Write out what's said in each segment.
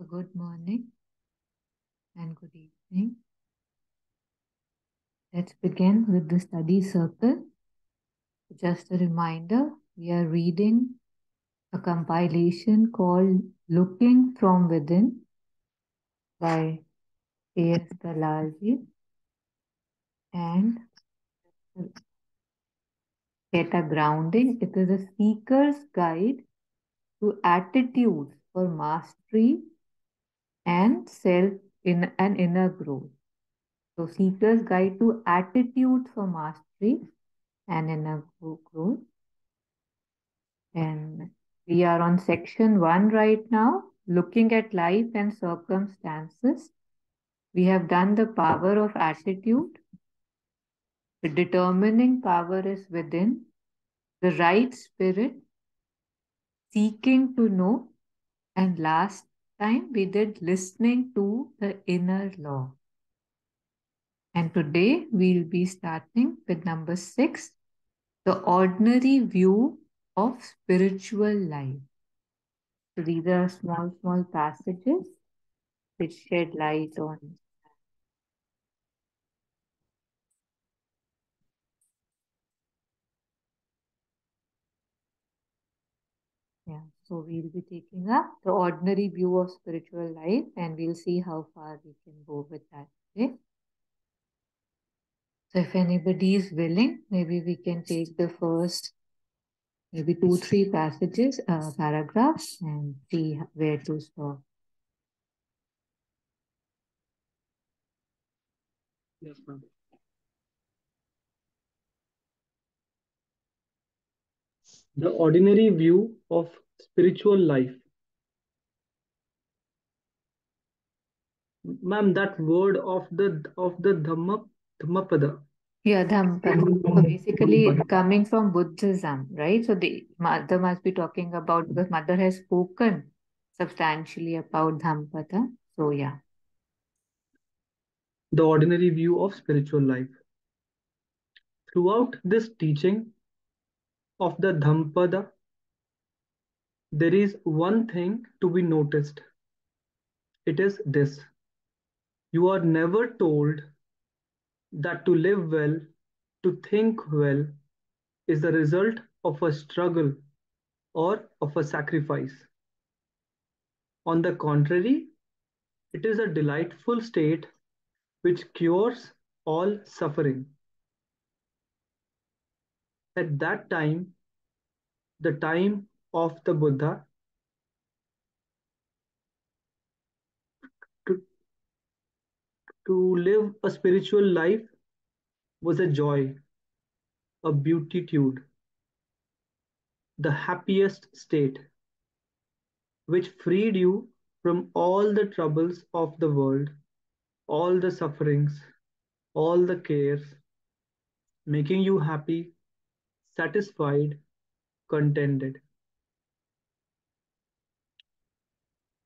Good morning and good evening. Let's begin with the study circle. Just a reminder, we are reading a compilation called Looking from Within by S Dalal and get a grounding. It is a seeker's guide to attitudes for mastery and self in an inner growth. So, seeker's guide to attitude for mastery and inner growth. And we are on section 1 right now, looking at life and circumstances. We have done the power of attitude. The determining power is within. The right spirit, seeking to know. And last time we did listening to the inner law. And today we'll be starting with number 6, the ordinary view of spiritual life. So these are small passages which shed light on. Yeah, so we'll be taking up the ordinary view of spiritual life and we'll see how far we can go with that today. So if anybody is willing, maybe we can take the first maybe 2, 3 passages, paragraphs and see where to stop. Yes, ma'am. The ordinary view of spiritual life. Ma'am, that word of the Dhammapada. Yeah, Dhampada. So basically coming from Buddhism, right? So the mother must be talking about, because mother has spoken substantially about Dhampada. So yeah. The ordinary view of spiritual life. Throughout this teaching of the Dhammapada, there is one thing to be noticed. It is this: you are never told that to live well, to think well, is the result of a struggle or of a sacrifice. On the contrary, it is a delightful state which cures all suffering. At that time, the time of the Buddha, to, to live a spiritual life was a joy, a beatitude, the happiest state, which freed you from all the troubles of the world, all the sufferings, all the cares, making you happy, satisfied, contented.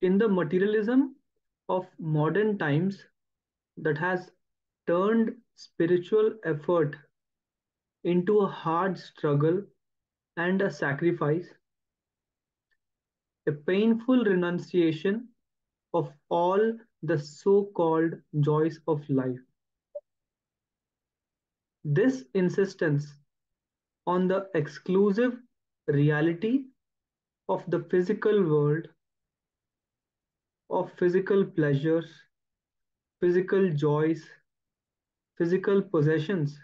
In the materialism of modern times that has turned spiritual effort into a hard struggle and a sacrifice, a painful renunciation of all the so called joys of life. This insistence on the exclusive reality of the physical world, of physical pleasures, physical joys, physical possessions,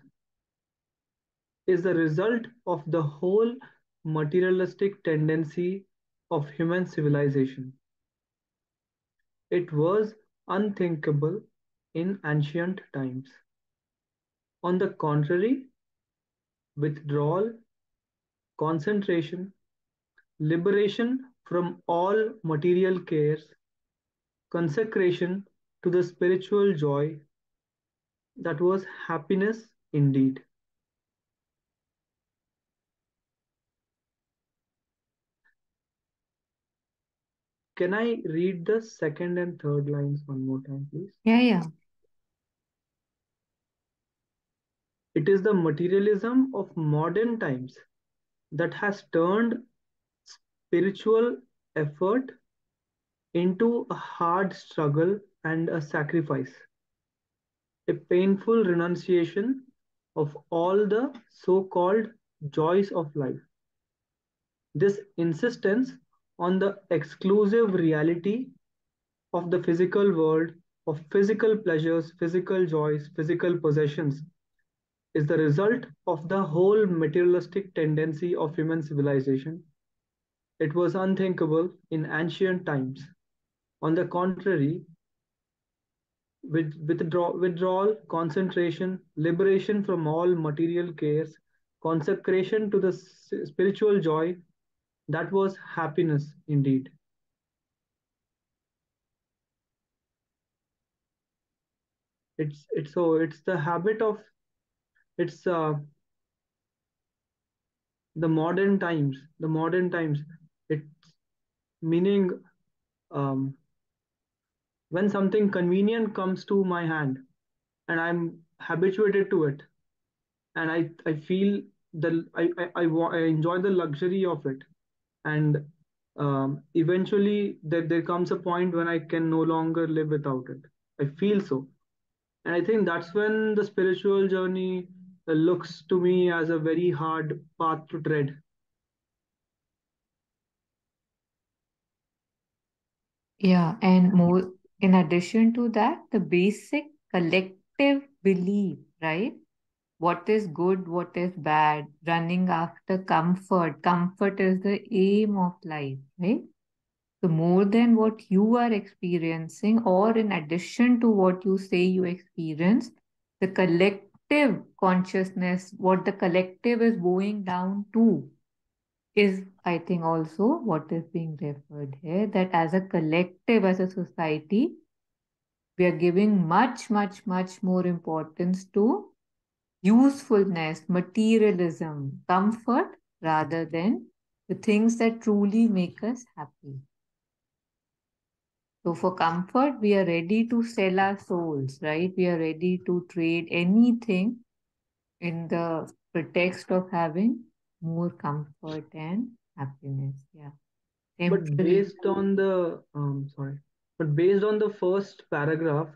is the result of the whole materialistic tendency of human civilization. It was unthinkable in ancient times. On the contrary, withdrawal, concentration, liberation from all material cares, consecration to the spiritual joy, that was happiness indeed. Can I read the second and third lines one more time, please? Yeah. It is the materialism of modern times that has turned spiritual effort into a hard struggle and a sacrifice, a painful renunciation of all the so called joys of life. This insistence on the exclusive reality of the physical world, of physical pleasures, physical joys, physical possessions, is the result of the whole materialistic tendency of human civilization. It was unthinkable in ancient times. On the contrary, with withdrawal, concentration, liberation from all material cares, consecration to the spiritual joy, that was happiness indeed. It's the habit of it's the modern times. It's meaning, um, when something convenient comes to my hand and I'm habituated to it, and I feel I enjoy the luxury of it, and eventually there comes a point when I can no longer live without it. I feel so, and I think that's when the spiritual journey looks to me as a very hard path to tread. Yeah, and more in addition to that, the basic collective belief, right? What is good, what is bad, running after comfort. Comfort is the aim of life, right? So, more than what you are experiencing, or in addition to what you say you experience, the collective consciousness, what the collective is going down to, is, I think, also what is being referred here, that as a collective, as a society, we are giving much, much, much more importance to usefulness, materialism, comfort, rather than the things that truly make us happy. So, for comfort, we are ready to sell our souls, right? We are ready to trade anything in the pretext of having more comfort and happiness. Yeah, But temporary. based on the sorry, but based on the first paragraph,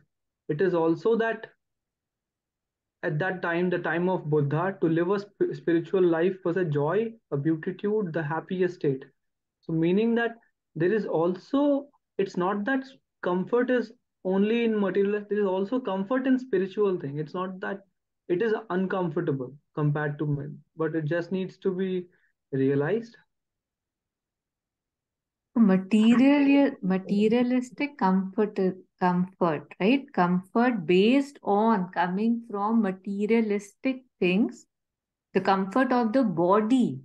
it is also that at that time, the time of Buddha, to live a spiritual life was a joy, a beatitude, the happiest state. So, meaning that there is also, it's not that comfort is only in material, there is also comfort in spiritual thing. It's not that it is uncomfortable compared to men, but it just needs to be realized. Materialistic comfort, right? Comfort based on coming from materialistic things. The comfort of the body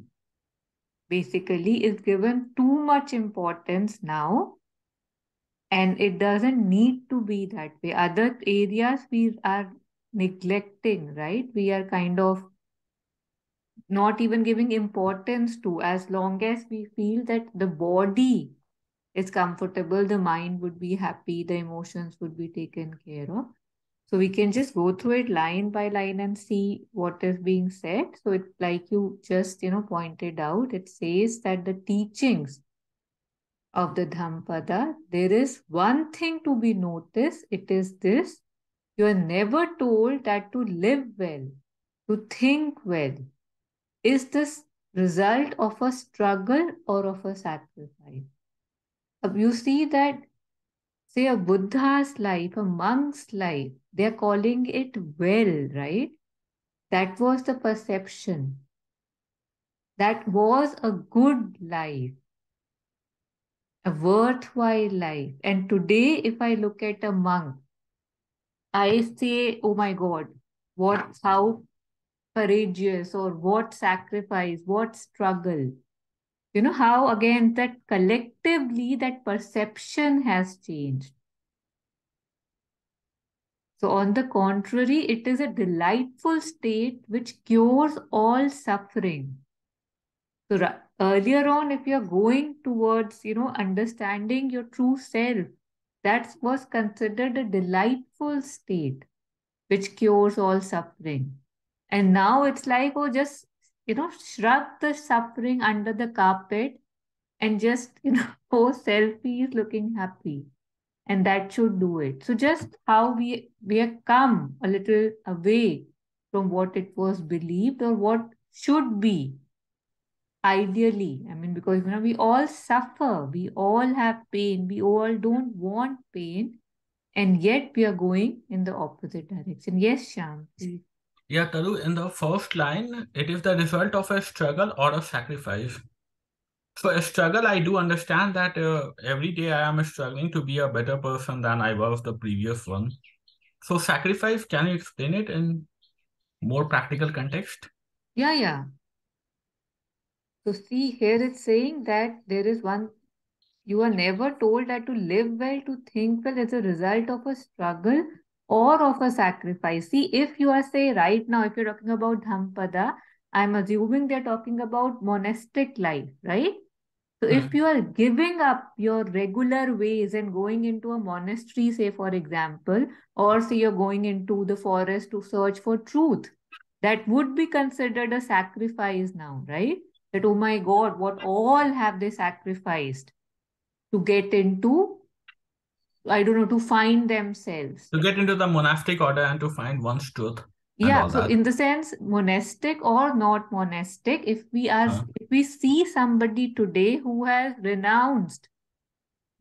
basically is given too much importance now, and it doesn't need to be that way. Other areas we are neglecting, right? We are kind of not even giving importance to, as long as we feel that the body is comfortable, the mind would be happy, the emotions would be taken care of. So we can just go through it line by line and see what is being said. So it, like you just, pointed out, it says that the teachings of the Dhampada, there is one thing to be noticed. It is this: you are never told that to live well, to think well, is this result of a struggle or of a sacrifice. You see that, say, a Buddha's life, a monk's life, they're calling it well, right? That was the perception. That was a good life, a worthwhile life. And today, if I look at a monk, I say, oh my God, how courageous, or what sacrifice, what struggle. How again that collectively that perception has changed. So, on the contrary, it is a delightful state which cures all suffering. So, earlier on, if you're going towards, understanding your true self, that was considered a delightful state which cures all suffering. And now it's like, oh, just, shrug the suffering under the carpet and just, post selfies looking happy. And that should do it. So just how we have come a little away from what it was believed or what should be ideally. I mean, because we all suffer, we all have pain, we all don't want pain, and yet we are going in the opposite direction. Yes, Sham, please. Yeah, Taru, in the first line, it is the result of a struggle or a sacrifice. So, a struggle, I do understand that every day I am struggling to be a better person than I was the previous one. So, sacrifice, can you explain it in more practical context? Yeah, yeah. So see, here it's saying that there is one, you are never told that to live well, to think well is a result of a struggle or of a sacrifice. See, if you are, say, right now, if you're talking about Dhampada, I'm assuming they're talking about monastic life, right? So if Hmm. you are giving up your regular ways and going into a monastery, say for example, or say you're going into the forest to search for truth, that would be considered a sacrifice now, right? That, oh my God, what all have they sacrificed to get into, I don't know, to find themselves. To get into the monastic order and to find one's truth and Yeah, all so that. in the sense, monastic or not monastic, if we see somebody today who has renounced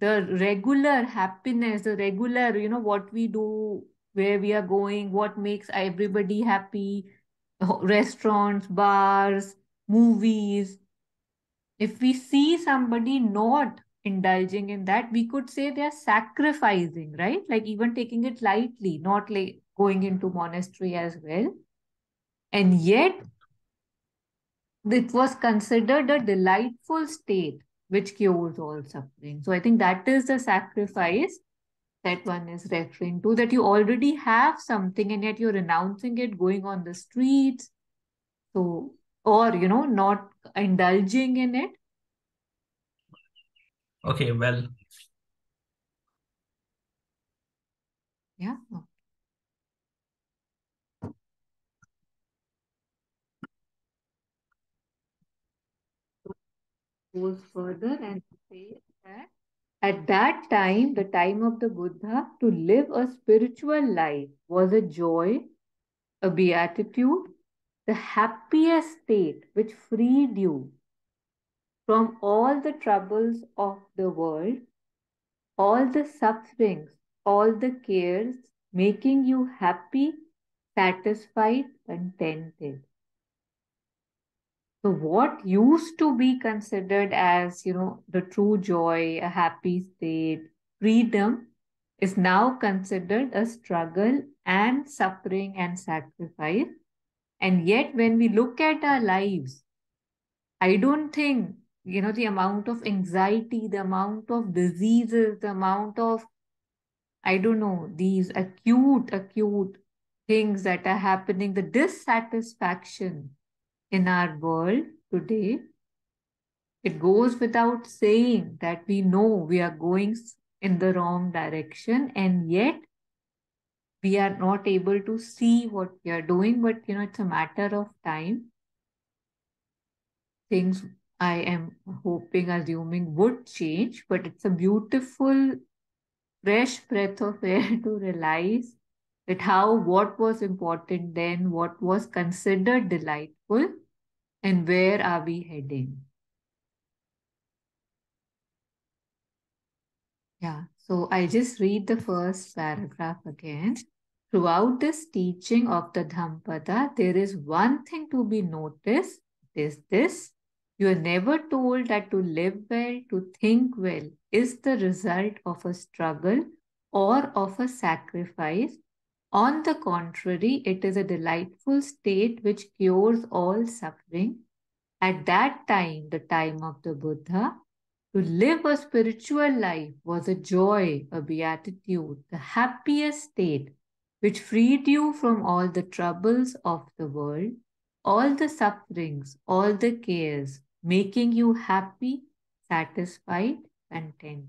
the regular happiness, the regular, what we do, where we are going, what makes everybody happy, restaurants, bars, movies. If we see somebody not indulging in that, we could say they're sacrificing, right? Like even taking it lightly, not like going into monastery as well. And yet, it was considered a delightful state which cures all suffering. So I think that is the sacrifice that one is referring to, that you already have something and yet you're renouncing it, going on the streets. So, or, not indulging in it. Okay, well, Yeah. Goes further and says that at that time, the time of the Buddha, to live a spiritual life was a joy, a beatitude, the happiest state which freed you from all the troubles of the world, all the sufferings, all the cares, making you happy, satisfied, contented. So, what used to be considered as, the true joy, a happy state, freedom, is now considered a struggle and suffering and sacrifice. And yet, when we look at our lives, I don't think, the amount of anxiety, the amount of diseases, the amount of, I don't know, these acute things that are happening, the dissatisfaction in our world today, it goes without saying that we know we are going in the wrong direction, and yet we are not able to see what we are doing. But, it's a matter of time. Things, I am hoping, assuming, would change, but it's a beautiful, fresh breath of air to realize that how what was important then, what was considered delightful, and where are we heading. Yeah, so I'll just read the first paragraph again. Throughout this teaching of the Dhampada, there is one thing to be noticed. It is this: you are never told that to live well, to think well, is the result of a struggle or of a sacrifice. On the contrary, it is a delightful state which cures all suffering. At that time, the time of the Buddha, to live a spiritual life was a joy, a beatitude, the happiest state, which freed you from all the troubles of the world, all the sufferings, all the cares, making you happy, satisfied, content.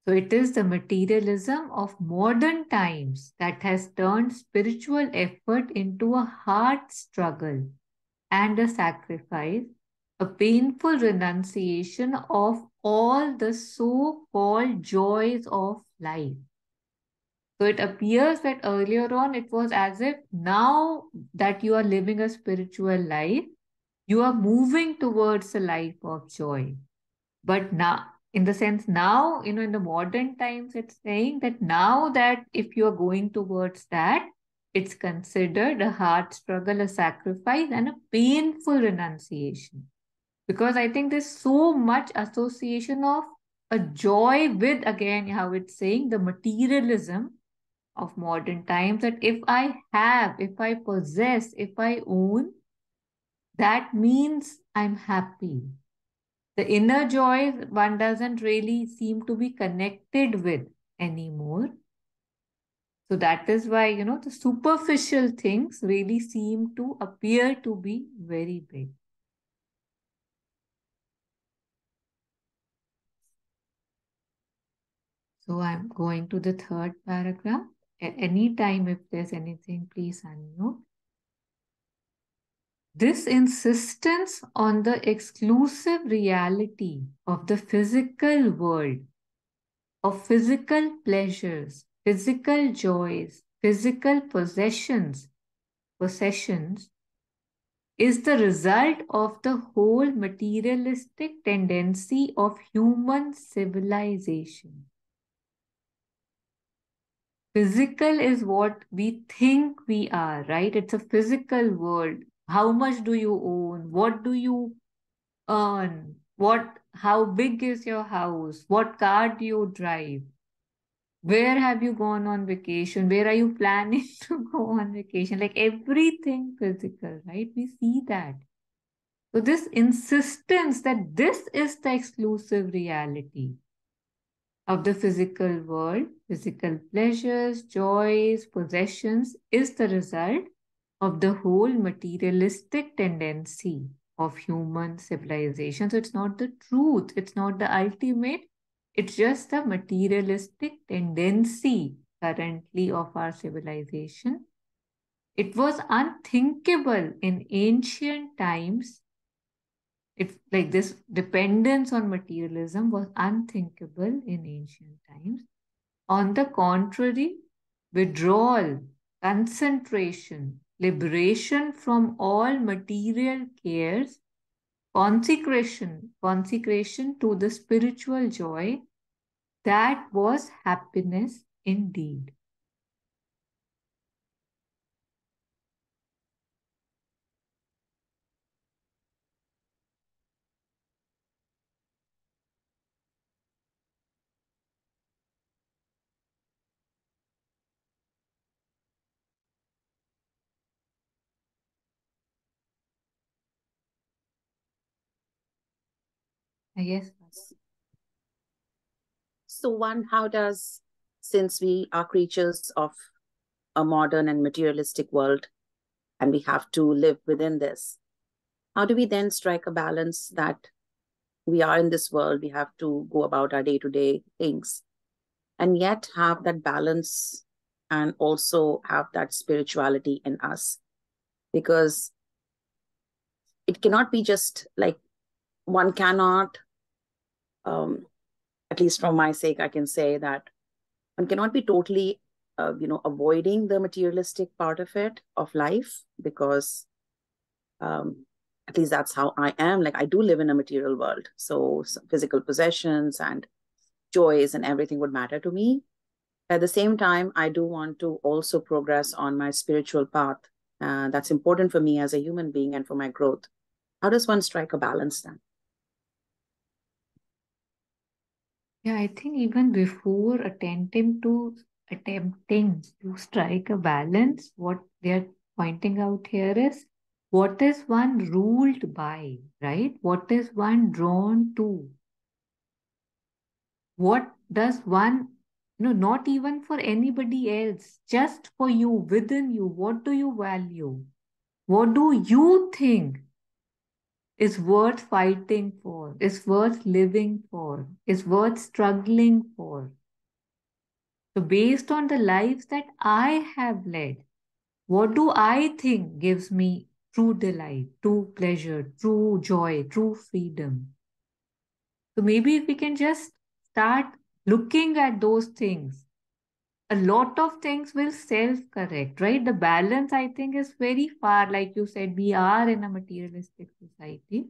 So it is the materialism of modern times that has turned spiritual effort into a hard struggle and a sacrifice, a painful renunciation of all the so-called joys of life. So it appears that earlier on it was as if now that you are living a spiritual life, you are moving towards a life of joy. But now, in the sense now, in the modern times, it's saying that now that if you are going towards that, it's considered a hard struggle, a sacrifice, and a painful renunciation. Because I think there's so much association of a joy with, again, how it's saying, the materialism of modern times, that if I have, if I possess, if I own, that means I'm happy. The inner joy one doesn't really seem to be connected with anymore. So that is why, the superficial things really seem to appear to be very big. So I'm going to the third paragraph. At any time, if there's anything, please unmute. This insistence on the exclusive reality of the physical world, of physical pleasures, physical joys, physical possessions, is the result of the whole materialistic tendency of human civilization. Physical is what we think we are, right? It's a physical world. How much do you own? What do you earn? How big is your house? What car do you drive? Where have you gone on vacation? Where are you planning to go on vacation? Like everything physical, right? We see that. So this insistence that this is the exclusive reality of the physical world, physical pleasures, joys, possessions, is the result of the whole materialistic tendency of human civilization. So it's not the truth, it's not the ultimate, it's just the materialistic tendency currently of our civilization. It was unthinkable in ancient times. It's like this dependence on materialism was unthinkable in ancient times. On the contrary, withdrawal, concentration, liberation from all material cares, consecration to the spiritual joy, that was happiness indeed. I guess. So since we are creatures of a modern and materialistic world, and we have to live within this, how do we then strike a balance that we are in this world, we have to go about our day-to-day things, and yet have that balance and also have that spirituality in us? Because it cannot be just like one cannot, at least from my sake, I can say that one cannot be totally, avoiding the materialistic part of it, of life, because at least that's how I am. Like, I do live in a material world. So physical possessions and joys and everything would matter to me. At the same time, I do want to also progress on my spiritual path. That's important for me as a human being and for my growth. How does one strike a balance then? Yeah, I think even before attempting to strike a balance, what they're pointing out here is what is one ruled by, right? What is one drawn to? What does one, not even for anybody else, just for you, within you, what do you value? What do you think is worth fighting for, is worth living for, is worth struggling for? So, based on the lives that I have led, what do I think gives me true delight, true pleasure, true joy, true freedom. So maybe if we can just start looking at those things, a lot of things will self-correct, right? The balance, I think, is very far. Like you said, we are in a materialistic society.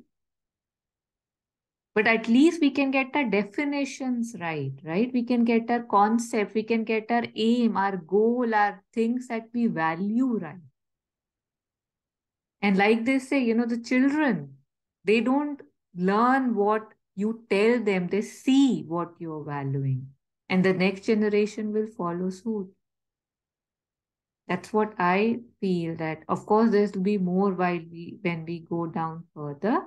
But at least we can get our definitions right, right? We can get our concept, we can get our aim, our goal, our things that we value right. And like they say, the children, they don't learn what you tell them, they see what you're valuing. And the next generation will follow suit. That's what I feel that, of course, there's to be more when we go down further.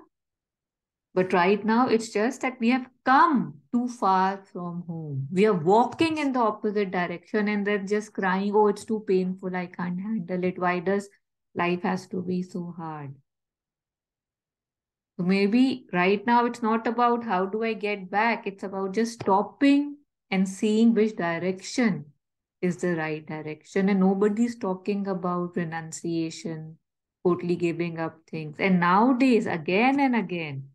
But right now, it's just that we have come too far from home. We are walking in the opposite direction and they're just crying, oh, it's too painful. I can't handle it. Why does life has to be so hard? So maybe right now it's not about how do I get back. It's about just stopping and seeing which direction is the right direction. And nobody's talking about renunciation, totally giving up things. And nowadays, again and again,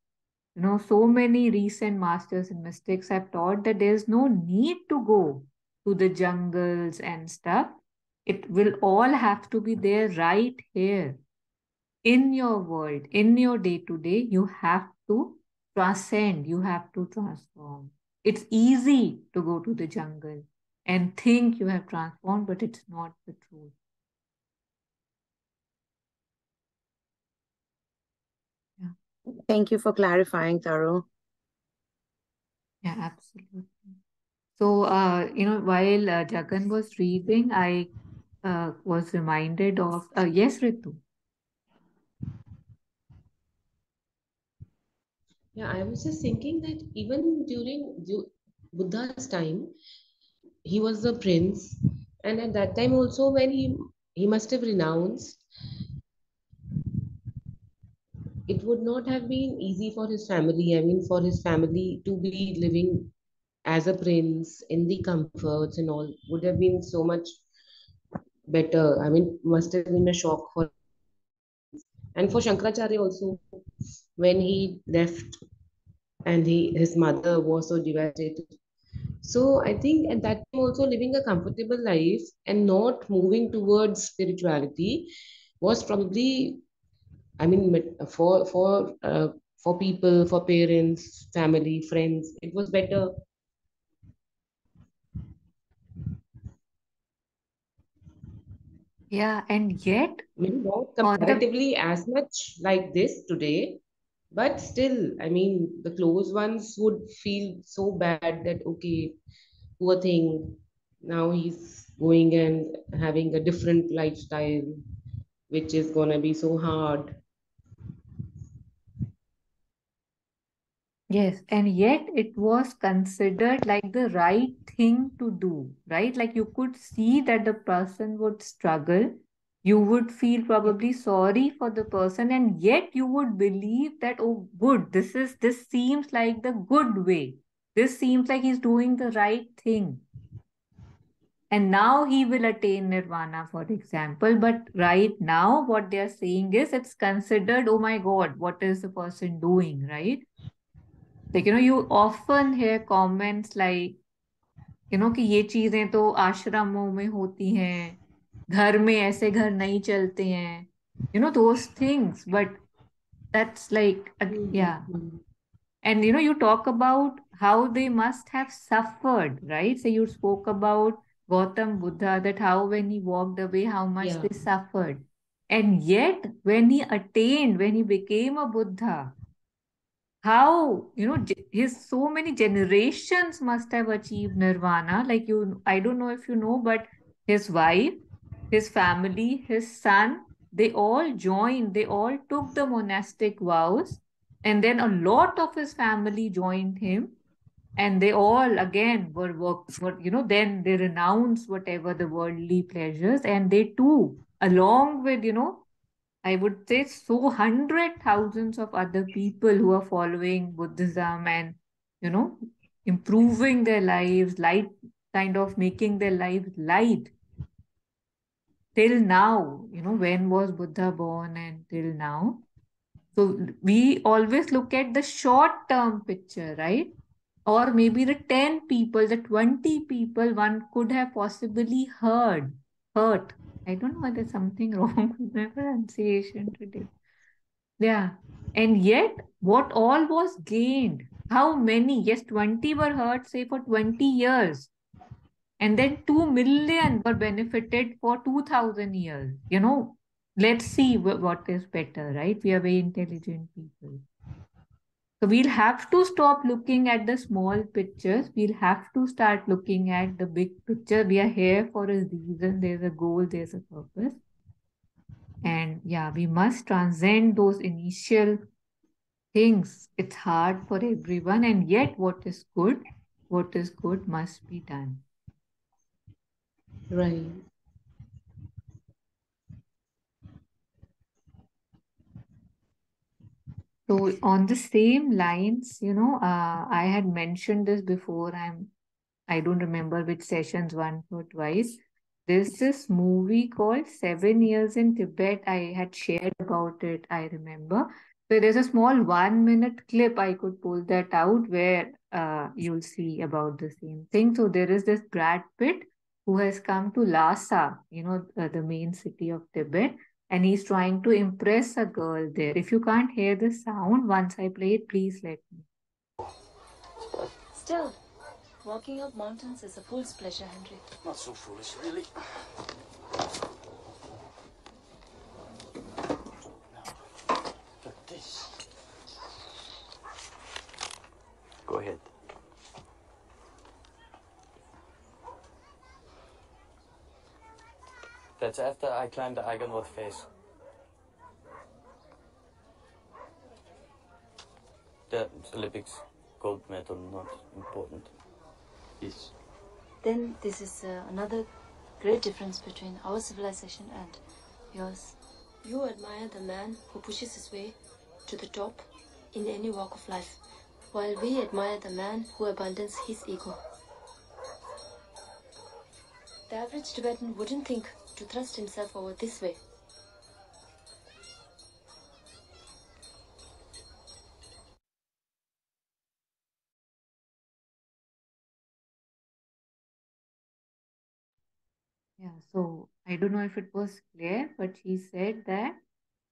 so many recent masters and mystics have taught that there's no need to go to the jungles and stuff. It will all have to be there right here in your world, in your day to day. You have to transcend, you have to transform. It's easy to go to the jungle and think you have transformed, but it's not the truth. Yeah. Thank you for clarifying, Taro. Yeah, absolutely. So, while Jagan was reading, I was reminded of, yes, Ritu. Yeah, I was just thinking that even during Buddha's time, he was the prince, and at that time also, when he must have renounced, it would not have been easy for his family. I mean, for his family to be living as a prince in the comforts and all would have been so much better. I mean, must have been a shock for and for Shankaracharya also when he left and his mother was so devastated. So I think at that time also living a comfortable life and not moving towards spirituality was probably, I mean, for people, for parents, family, friends, it was better. Yeah, and yet Maybe not on the comparatively as much like this today, but still, I mean, the close ones would feel so bad that, okay, poor thing, now he's going and having a different lifestyle, which is gonna be so hard. yes, and yet it was considered like the right thing to do, right? Like you could see that the person would struggle. You would feel Yeah. probably sorry for the person, and yet you would believe that, oh, good, this seems like the good way. This seems like he's doing the right thing. And now he will attain nirvana, for example. But right now, what they're saying is it's considered, oh my God, what is the person doing, right? Like, you often hear comments like, कि ये चीजें तो आश्रमों में होती हैं, घर में ऐसे घर नहीं चलते हैं, those things. But that's like, yeah. Mhm. And you talk about how they must have suffered, right? So you spoke about Gautam Buddha, that how when he walked away, how much Yeah. they suffered. And yet, when he attained, when he became a Buddha, how, his so many generations must have achieved nirvana. Like I don't know if you know, but his wife, his family, his son, they all joined, they all took the monastic vows, and then a lot of his family joined him, and they all again were then they renounced whatever the worldly pleasures, and they too, along with I would say so hundred thousands of other people who are following Buddhism and you know improving their lives, light, kind of making their lives light. till now, when was Buddha born and till now. So we always look at the short-term picture, right? Or maybe the 10 people, the 20 people one could have possibly hurt. I don't know whether there's something wrong with my pronunciation today. Yeah. And yet, what all was gained? How many? Yes, 20 were hurt, say, for 20 years. And then 2 million were benefited for 2000 years. Let's see what is better, right? We are very intelligent people. So we'll have to stop looking at the small pictures. We'll have to start looking at the big picture. We are here for a reason. There's a goal, there's a purpose. And yeah, we must transcend those initial things. It's hard for everyone. And yet what is good must be done. Right. So on the same lines, I had mentioned this before. I don't remember which sessions, once or twice. There's this movie called 7 Years in Tibet. I had shared about it, I remember. So there's a small 1 minute clip. I could pull that out where you'll see about the same thing. So there is this Brad Pitt who has come to Lhasa, the main city of Tibet, and he's trying to impress a girl there. If you can't hear the sound, once I play it, please let me. Still, walking up mountains is a fool's pleasure, Henry. Not so foolish, really. Now, look this. Go ahead. That's after I climbed the Eigernorth face. The Olympics gold medal, not important. Yes. Then this is another great difference between our civilization and yours. You admire the man who pushes his way to the top in any walk of life, while we admire the man who abandons his ego. The average Tibetan wouldn't think to thrust himself over this way. Yeah, so I don't know if it was clear, but he said that,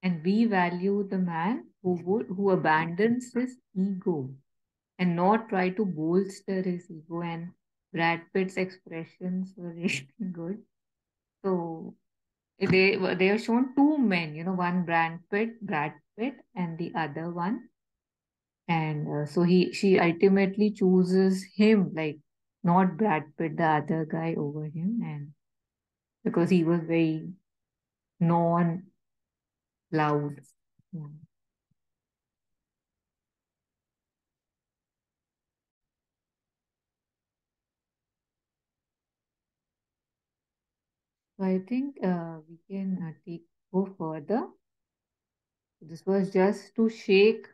and we value the man who abandons his ego and not try to bolster his ego. And Brad Pitt's expressions were really good. So they are shown two men, one Brad Pitt, and the other one. And so she ultimately chooses him, like not Brad Pitt, the other guy over him, and because he was very non-loud. Yeah. So I think we can go further. This was just to shake,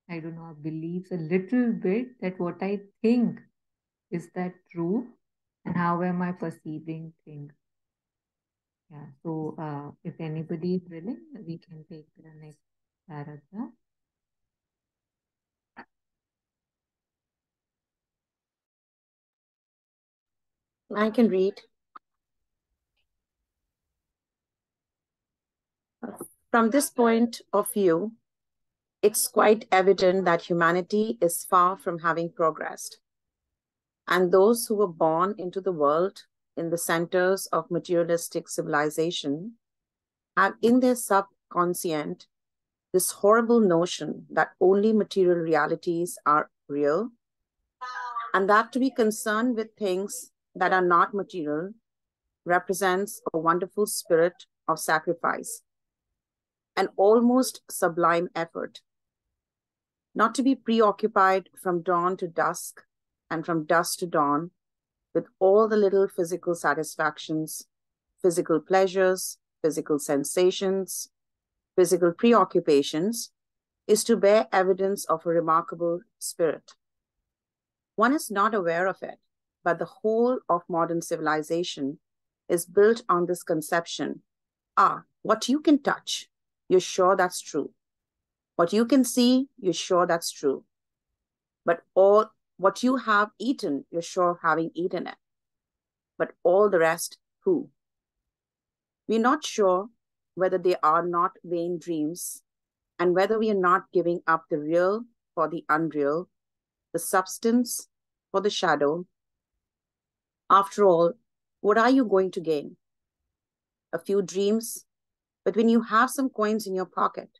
I don't know, our beliefs a little bit, that what I think, is that true, and how am I perceiving things. Yeah. So if anybody is willing, we can take the next paragraph. I can read. From this point of view, it's quite evident that humanity is far from having progressed. And those who were born into the world in the centers of materialistic civilization have in their subconscient this horrible notion that only material realities are real, and that to be concerned with things that are not material represents a wonderful spirit of sacrifice, an almost sublime effort. Not to be preoccupied from dawn to dusk and from dusk to dawn with all the little physical satisfactions, physical pleasures, physical sensations, physical preoccupations, is to bear evidence of a remarkable spirit. One is not aware of it, but the whole of modern civilization is built on this conception. What you can touch, you're sure that's true. What you can see, you're sure that's true. But all what you have eaten, you're sure of having eaten it. But all the rest, who? We're not sure whether they are not vain dreams, and whether we are not giving up the real for the unreal, the substance for the shadow. After all, what are you going to gain? A few dreams, but when you have some coins in your pocket,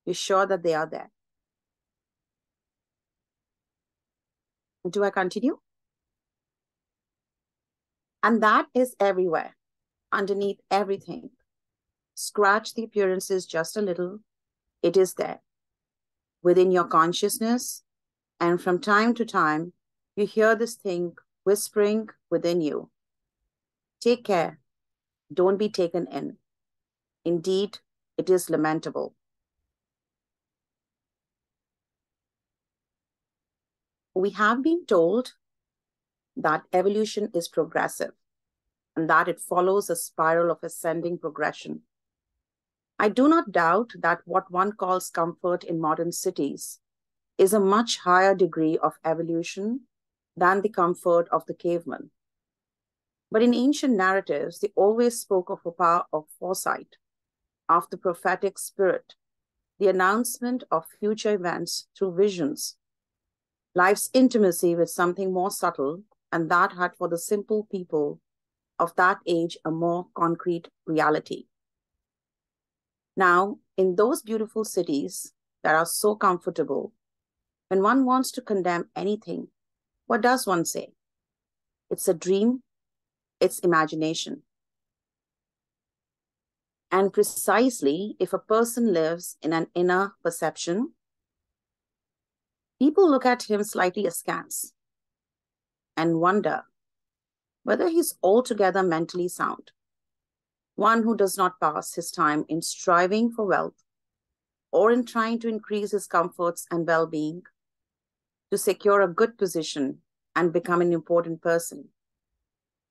you're sure that they are there. Do I continue? And that is everywhere, underneath everything. Scratch the appearances just a little. It is there, within your consciousness, and from time to time, you hear this thing whispering within you. Take care. Don't be taken in. Indeed, it is lamentable. We have been told that evolution is progressive and that it follows a spiral of ascending progression. I do not doubt that what one calls comfort in modern cities is a much higher degree of evolution than the comfort of the caveman. But in ancient narratives, they always spoke of a power of foresight, of the prophetic spirit, the announcement of future events through visions, life's intimacy with something more subtle, and that had for the simple people of that age a more concrete reality. Now, in those beautiful cities that are so comfortable, when one wants to condemn anything, what does one say? It's a dream, it's imagination. And precisely, if a person lives in an inner perception, people look at him slightly askance and wonder whether he's altogether mentally sound, one who does not pass his time in striving for wealth or in trying to increase his comforts and well-being, to secure a good position and become an important person.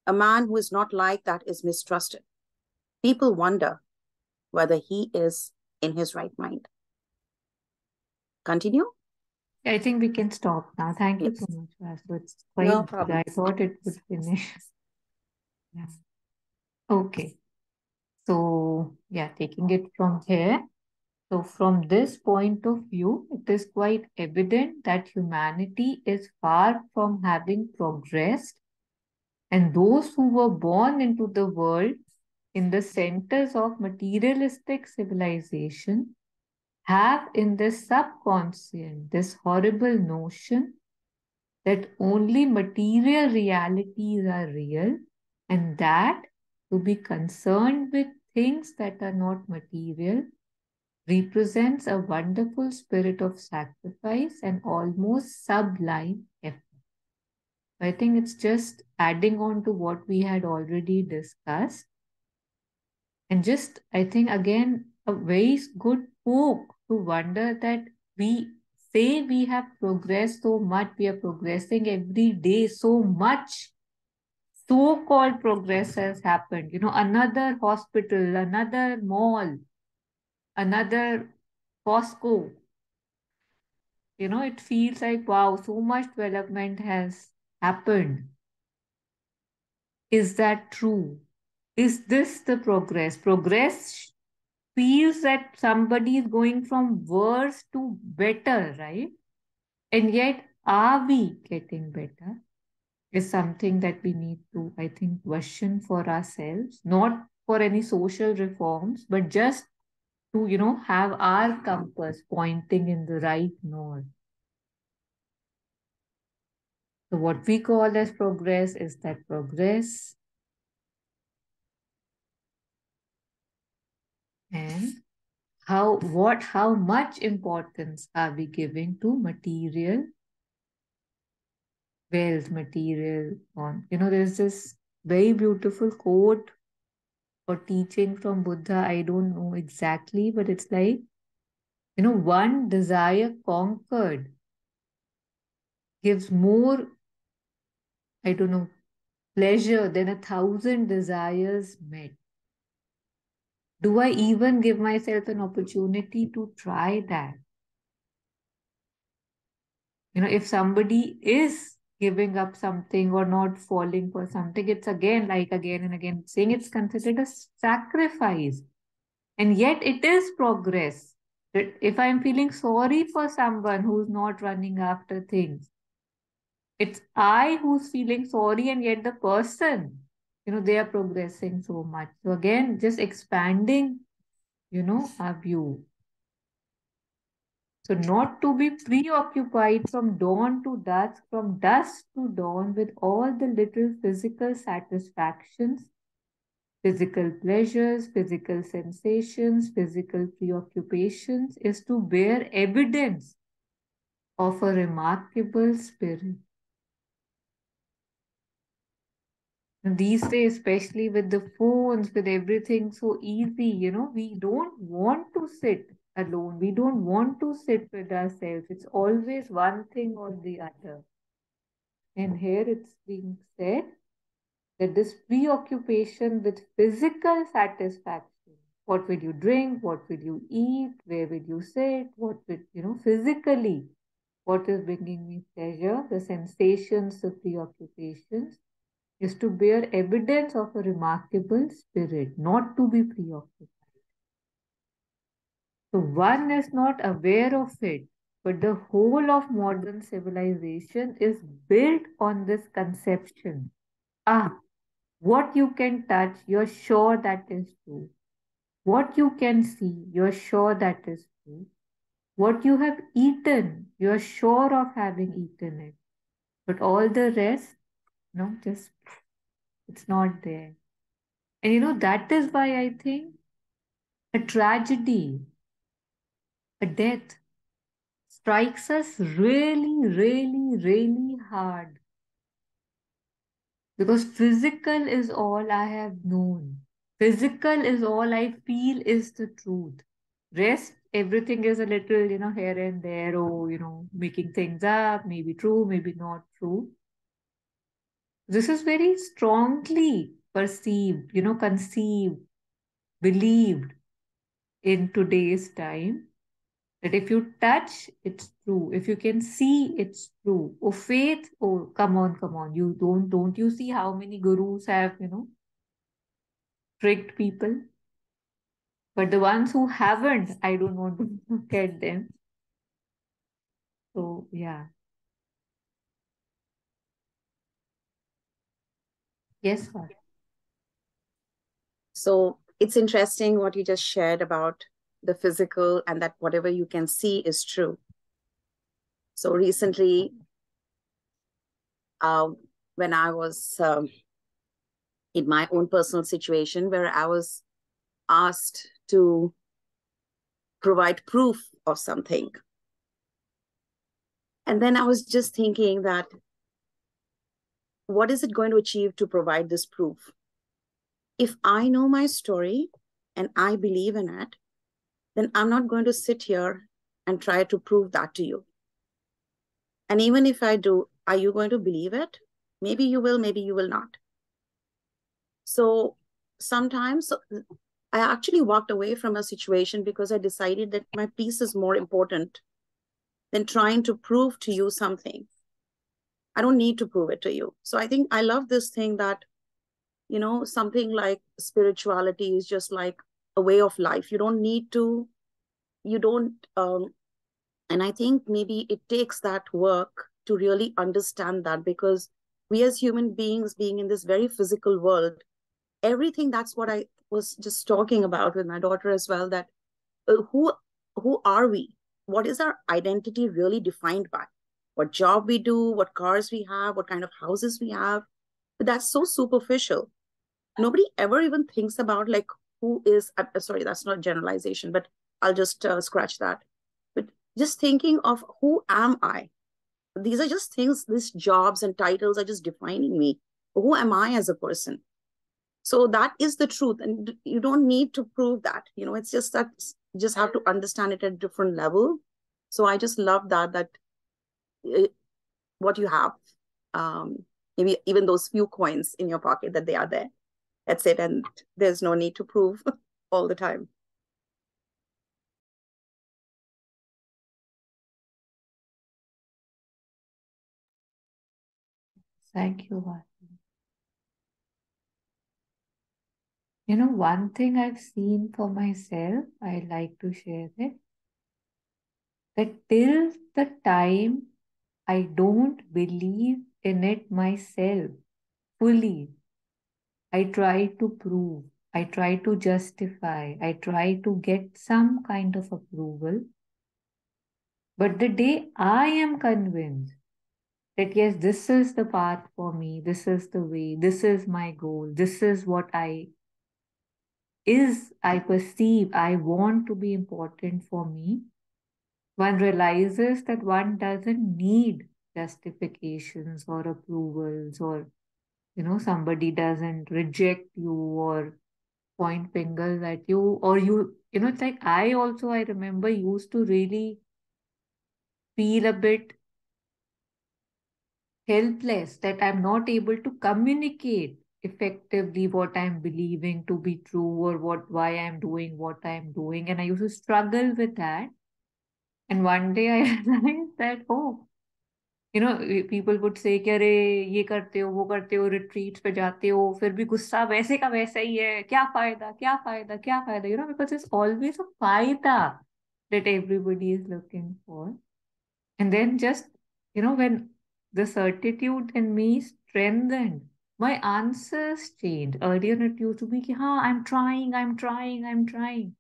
A man who is not like that is mistrusted. People wonder whether he is in his right mind. Continue? I think we can stop now. Thank you Yes. so much, Vasu. It's quite No good. problem. I thought it would finish. Yeah. Okay. So, yeah, taking it from here. So, from this point of view, it is quite evident that humanity is far from having progressed, and those who were born into the world in the centers of materialistic civilization have in their subconscious this horrible notion that only material realities are real, and that to be concerned with things that are not material represents a wonderful spirit of sacrifice and almost sublime effort. I think it's just adding on to what we had already discussed. And just, I think, again, a very good hope to wonder that we say we have progressed so much, we are progressing every day so much. So-called progress has happened. Another hospital, another mall, another Costco. It feels like, wow, so much development has happened. Is that true? Is this the progress? Progress feels that somebody is going from worse to better, right? And yet, are we getting better? Is something that we need to, I think, question for ourselves, not for any social reforms, but just to, have our compass pointing in the right north. So what we call as progress is that progress and how much importance are we giving to material wealth, material on. There's this very beautiful quote or teaching from Buddha. I don't know exactly, but it's like, one desire conquered gives more, I don't know, pleasure than 1,000 desires met. Do I even give myself an opportunity to try that? If somebody is giving up something or not falling for something, it's again and again saying it's considered a sacrifice. And yet it is progress. That if I'm feeling sorry for someone who's not running after things, it's I who's feeling sorry, and yet the person, they are progressing so much. So again, just expanding, our view. So not to be preoccupied from dawn to dusk, from dusk to dawn with all the little physical satisfactions, physical pleasures, physical sensations, physical preoccupations, is to bear evidence of a remarkable spirit. And these days, especially with the phones, with everything so easy, we don't want to sit alone. We don't want to sit with ourselves. It's always one thing or the other. And here it's being said that this preoccupation with physical satisfaction, what will you drink, what will you eat, where will you sit, what will, physically, what is bringing me pleasure, the sensations, the preoccupations, is to bear evidence of a remarkable spirit, not to be preoccupied. So one is not aware of it, but the whole of modern civilization is built on this conception. What you can touch, you're sure that is true. What you can see, you're sure that is true. What you have eaten, you're sure of having eaten it. But all the rest, just it's not there. And that is why I think a tragedy, a death, strikes us really, really, really hard. Because physical is all I have known. Physical is all I feel is the truth. Rest, everything is a little, here and there, making things up, maybe true, maybe not true. This is very strongly perceived, conceived, believed in today's time. That if you touch, it's true. If you can see, it's true. Oh, faith, oh, come on. You don't you see how many gurus have, tricked people? But the ones who haven't, I don't want to look at them. So, yeah. Yes, sir. So it's interesting what you just shared about the physical and that whatever you can see is true. So recently, when I was in my own personal situation where I was asked to provide proof of something. And then I was just thinking that, what is it going to achieve to provide this proof? If I know my story and I believe in it, then I'm not going to sit here and try to prove that to you. And even if I do, are you going to believe it? Maybe you will, maybe you will not. So sometimes I actually walked away from a situation because I decided that my peace is more important than trying to prove to you something. I don't need to prove it to you. So I think I love this thing that, something like spirituality is just like a way of life. And I think maybe it takes that work to really understand that, because we as human beings being in this very physical world, everything, that's what I was just talking about with my daughter as well, that who are we? What is our identity really defined by? What job we do, what cars we have, what kind of houses we have. But that's so superficial. Nobody ever even thinks about like who is, sorry, that's not generalization, but I'll just scratch that. But just thinking of who am I? These are just things, these jobs and titles are just defining me. Who am I as a person? So that is the truth. And you don't need to prove that, it's just that you just have to understand it at a different level. So I just love that what you have maybe even those few coins in your pocket, that they are there. That's it. And there's no need to prove all the time. Thank you, Vasi. You know, one thing I've seen for myself, I like to share it, that till the time I don't believe in it myself fully, I try to prove, I try to justify, I try to get some kind of approval. But the day I am convinced that yes, this is the path for me, this is the way, this is my goal, this is what I perceive, I want to be important for me, one realizes that one doesn't need justifications or approvals, or somebody doesn't reject you or point fingers at you, or it's like I remember used to really feel a bit helpless that I'm not able to communicate effectively what I'm believing to be true, or why I'm doing what I'm doing. And I used to struggle with that. And one day I realized that, oh, people would say कि अरे ये करते हो वो करते हो retreats पे जाते हो फिर भी गुस्सा वैसे का वैसा ही है, क्या फायदा क्या फायदा क्या फायदा, because it's always a फायदा that everybody is looking for. And then just, when the certitude in me strengthened, my answers changed. Earlier it used to be, ki, हाँ, I'm trying, I'm trying, I'm trying.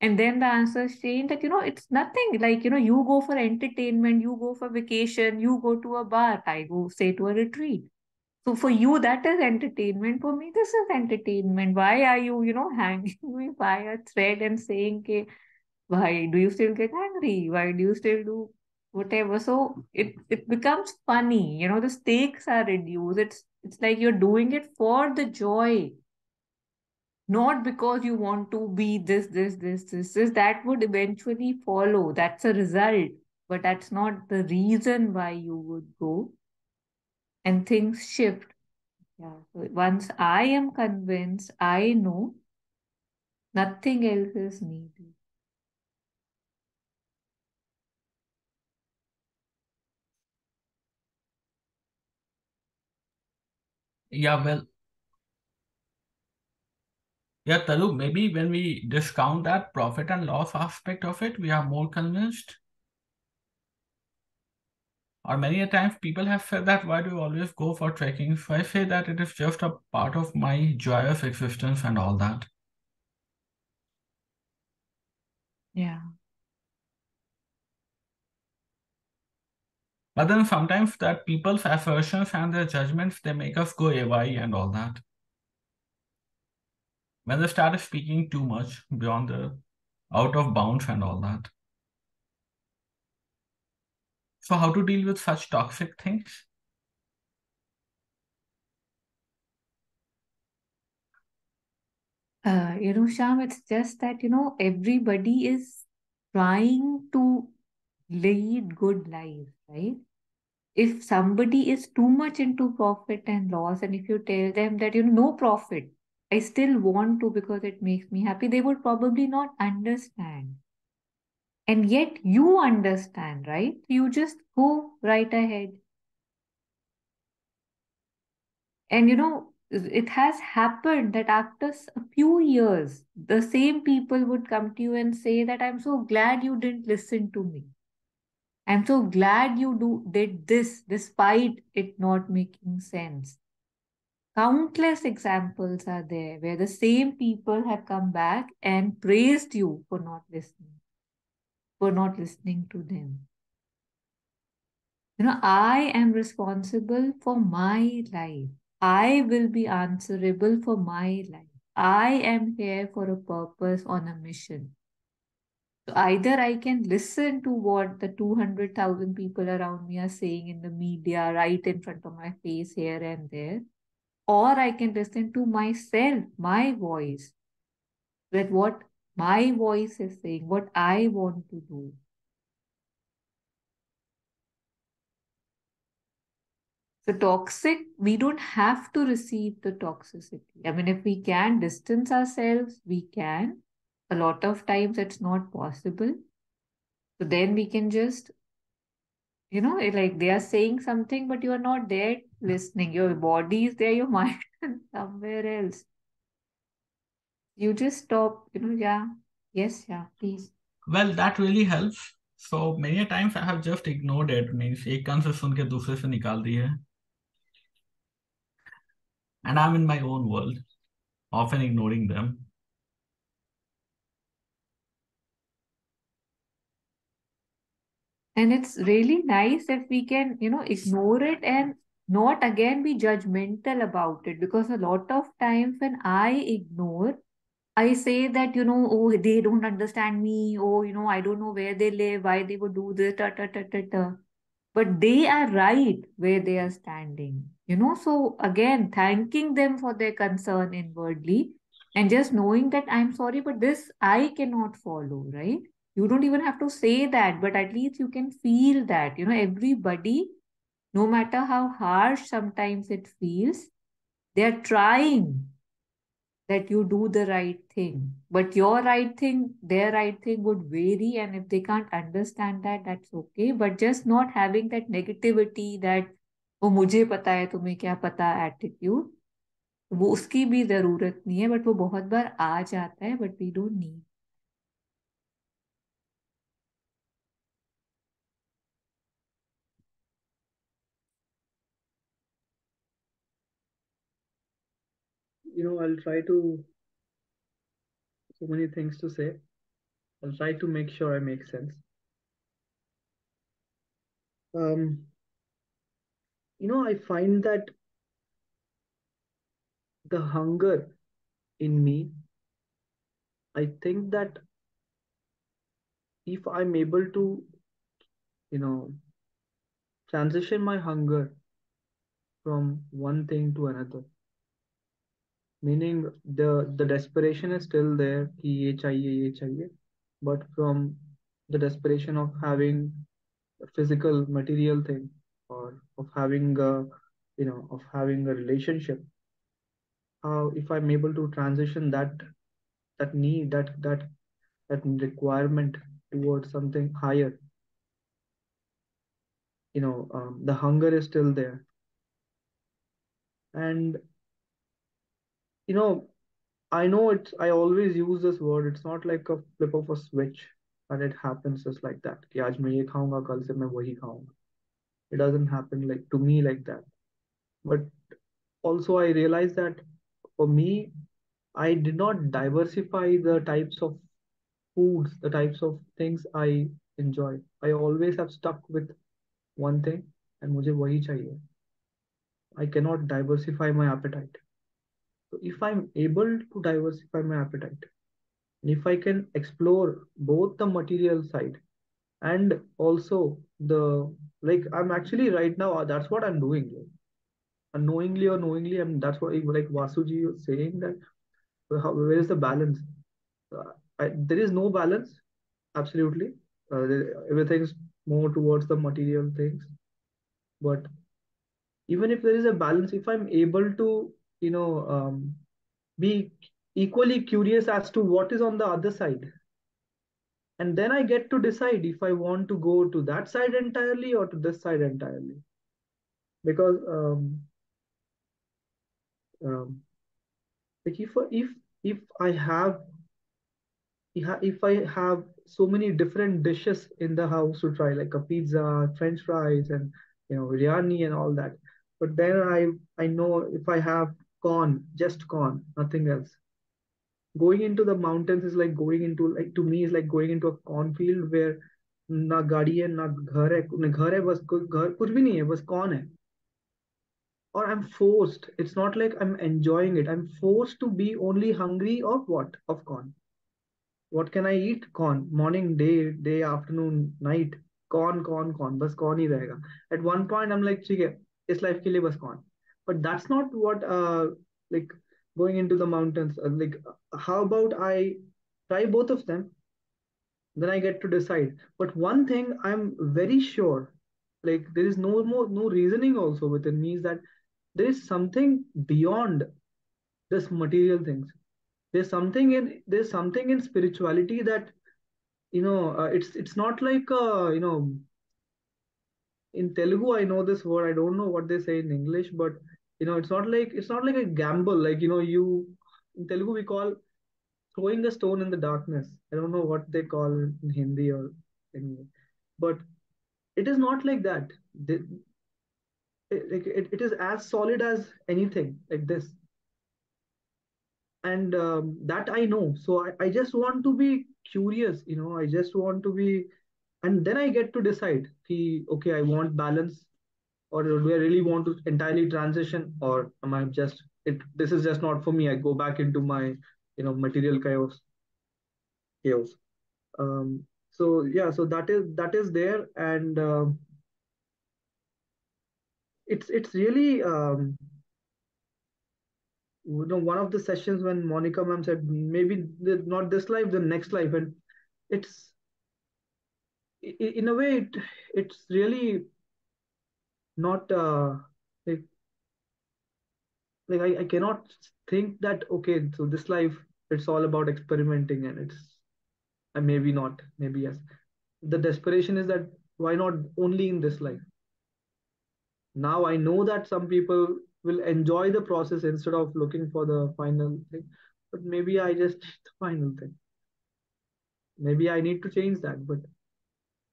And then the answers change that, it's nothing. Like, you go for entertainment, you go for vacation, you go to a bar, I go, say, to a retreat. So for you, that is entertainment. For me, this is entertainment. Why are you, hanging me by a thread and saying, ke, why do you still get angry? Why do you still do whatever? So it becomes funny. The stakes are reduced. It's like you're doing it for the joy, not because you want to be this. That would eventually follow. That's a result, but that's not the reason why you would go. And things shift. Yeah. So once I am convinced, I know nothing else is needed. Yeah, well, yeah, Talu, maybe when we discount that profit and loss aspect of it, we are more convinced. Or many a times people have said that, why do you always go for trekking? So I say that it is just a part of my joy of existence and all that. Yeah. But then sometimes that people's assertions and their judgments, they make us go away and all that. When they start speaking too much beyond the out of bounds and all that. So how to deal with such toxic things? Sham, it's just that, everybody is trying to lead good lives, right? If somebody is too much into profit and loss, and if you tell them that, no profit, I still want to because it makes me happy, they would probably not understand. And yet you understand, right? You just go right ahead. And it has happened that after a few years, the same people would come to you and say that I'm so glad you didn't listen to me. I'm so glad you did this despite it not making sense. Countless examples are there where the same people have come back and praised you for not listening to them. I am responsible for my life. I will be answerable for my life. I am here for a purpose on a mission. So either I can listen to what the 200,000 people around me are saying in the media, right in front of my face here and there, or I can listen to myself, my voice, that what my voice is saying, what I want to do. So toxic, we don't have to receive the toxicity. I mean, if we can distance ourselves, we can. A lot of times it's not possible. So then we can just, like they are saying something, but you are not there listening. Your body is there, your mind is somewhere else. You just stop, yeah. Yes, yeah, please. Well, that really helps. So many times I have just ignored it. Means एक कान से सुन के दूसरे से निकाल दी है. And I'm in my own world, often ignoring them. And it's really nice if we can, ignore it and not again be judgmental about it. Because a lot of times when I ignore, I say that, oh, they don't understand me. Oh, I don't know where they live, why they would do this, ta, ta, ta, ta, ta. But they are right where they are standing. So again, thanking them for their concern inwardly and just knowing that I'm sorry, but this I cannot follow, right? You don't even have to say that, but at least you can feel that. Everybody, no matter how harsh sometimes it feels, they're trying that you do the right thing. But your right thing, their right thing would vary. And if they can't understand that, that's okay. But just not having that negativity that, वो मुझे पता है तुम्हें क्या पता attitude, वो उसकी भी जरूरत नहीं है. बट वो बहुत बार आ जाता है, but we don't need. I'll try to, so many things to say. I'll try to make sure I make sense. Um, I find that the hunger in me, I think that if I'm able to, you know, transition my hunger from one thing to another, meaning the desperation is still there, कि ये चाहिए, ये चाहिए, but from the desperation of having a physical material thing, or of having a, of having a relationship, how if I'm able to transition that need, that requirement towards something higher, the hunger is still there. And you know I know I always use this word. It's not like a flip of a switch and it happens just like that, कि आज मैं ये खाऊंगा, कल से मैं वही खाऊंगा. It doesn't happen like to me like that. But also I realize that for me, I did not diversify the types of foods, the types of things I enjoy. I always have stuck with one thing, and मुझे वही चाहिए. I cannot diversify my appetite. So if I'm able to diversify my appetite, if I can explore both the material side and also the, like, I'm actually right now, that's what I'm doing. Like, unknowingly or knowingly, that's what, like Vasuji was saying, that where is the balance? There is no balance, absolutely. Everything's more towards the material things. But even if there is a balance, if I'm able to, be equally curious as to what is on the other side, and then I get to decide if I want to go to that side entirely or to this side entirely. Because like if I have, if I have so many different dishes in the house to try, like a pizza, French fries, and biryani and all that, but then I know if I have corn, just corn, nothing else. Going into the mountains is like going into, like, to me, is like going into a cornfield where ना गाड़ी है ना घर है बस घर कुछ भी नहीं है, बस कौन है. Or I'm forced, it's not like I'm enjoying it, I'm forced to be only hungry of what, of corn. What can I eat? Corn. Morning, day, afternoon, night. Corn. बस corn ही रहेगा. At one point, I'm like, ठीक है, इस life के लिए बस corn. But that's not what, like, going into the mountains. Like, how about I try both of them? Then I get to decide. But one thing I'm very sure, like there is no reasoning also within me, is that there is something beyond this material things. There's something in spirituality that, it's not like, in Telugu I know this word, I don't know what they say in English, but it's not like a gamble, like, you, in Telugu we call throwing a stone in the darkness. I don't know what they call it in Hindi or anyway, but it is not like that. It is as solid as anything like this, and that I know. So I just want to be curious, I just want to be, and then I get to decide, okay, I want balance, or do I really want to entirely transition, or am I just, this is just not for me, I go back into my, material chaos. So yeah, so that is there, and it's really, one of the sessions when Monica ma'am said maybe not this life, the next life, and it's, in a way, it's really not, like I cannot think that, okay, so this life, it's all about experimenting, and maybe not, maybe yes. The desperation is that, why not only in this life? Now I know that some people will enjoy the process instead of looking for the final thing, but maybe I just need the final thing. Maybe I need to change that, but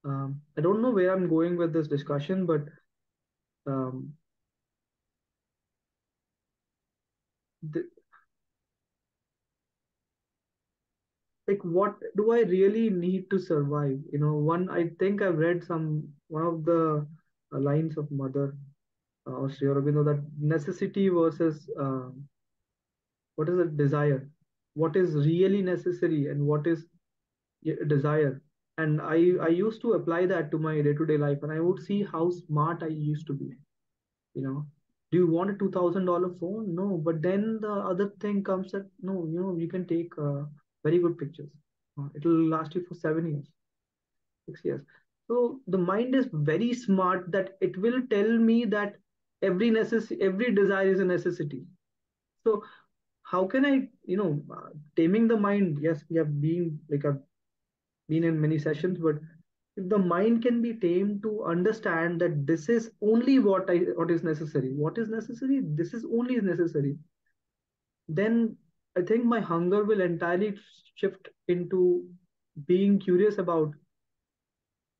I don't know where I'm going with this discussion, but um, the, like, what do I really need to survive? I think I've read one of the lines of Mother, or Sri Aurobindo, that necessity versus, what is a desire, what is really necessary, and what is desire. And I used to apply that to my day-to-day life, and I would see how smart I used to be. you know do you want a $2,000 phone? No, but then the other thing comes that, no, you can take very good pictures. It'll last you for 7 years, 6 years. So the mind is very smart, that it will tell me that every desire is a necessity. So how can I, taming the mind? Yes, we have been, like, I've been in many sessions, but if the mind can be tamed to understand that this is only what is necessary, this is only necessary, then I think my hunger will entirely shift into being curious about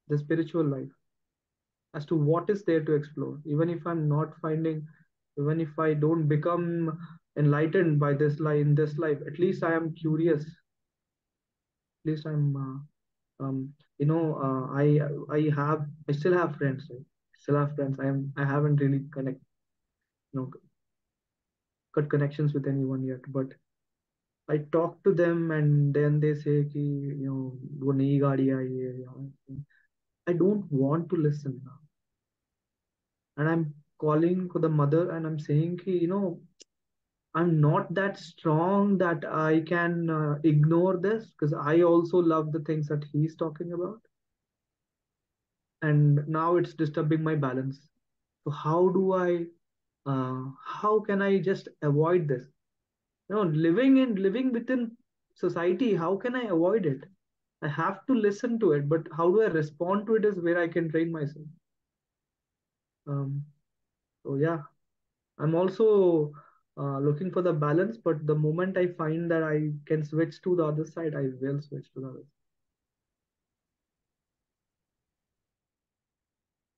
the spiritual life, as to what is there to explore. Even if I'm not finding, even if I don't become enlightened by this life, in this life, at least I am curious. At least I'm, I still have friends, right? Still have friends. I haven't really you know cut connections with anyone yet, but I talk to them, and then they say कि, वो नई गाड़ी आई है यार. I don't want to listen now, and I'm calling for the mother, and I'm saying कि, I'm not that strong that I can ignore this, because I also love the things that he's talking about, and now it's disturbing my balance. So how can I just avoid this? Living within society, how can I avoid it? I have to listen to it, but how do I respond to it is where I can train myself. So yeah, I'm also looking for the balance, but the moment I find that I can switch to the other side, I will switch to the other side.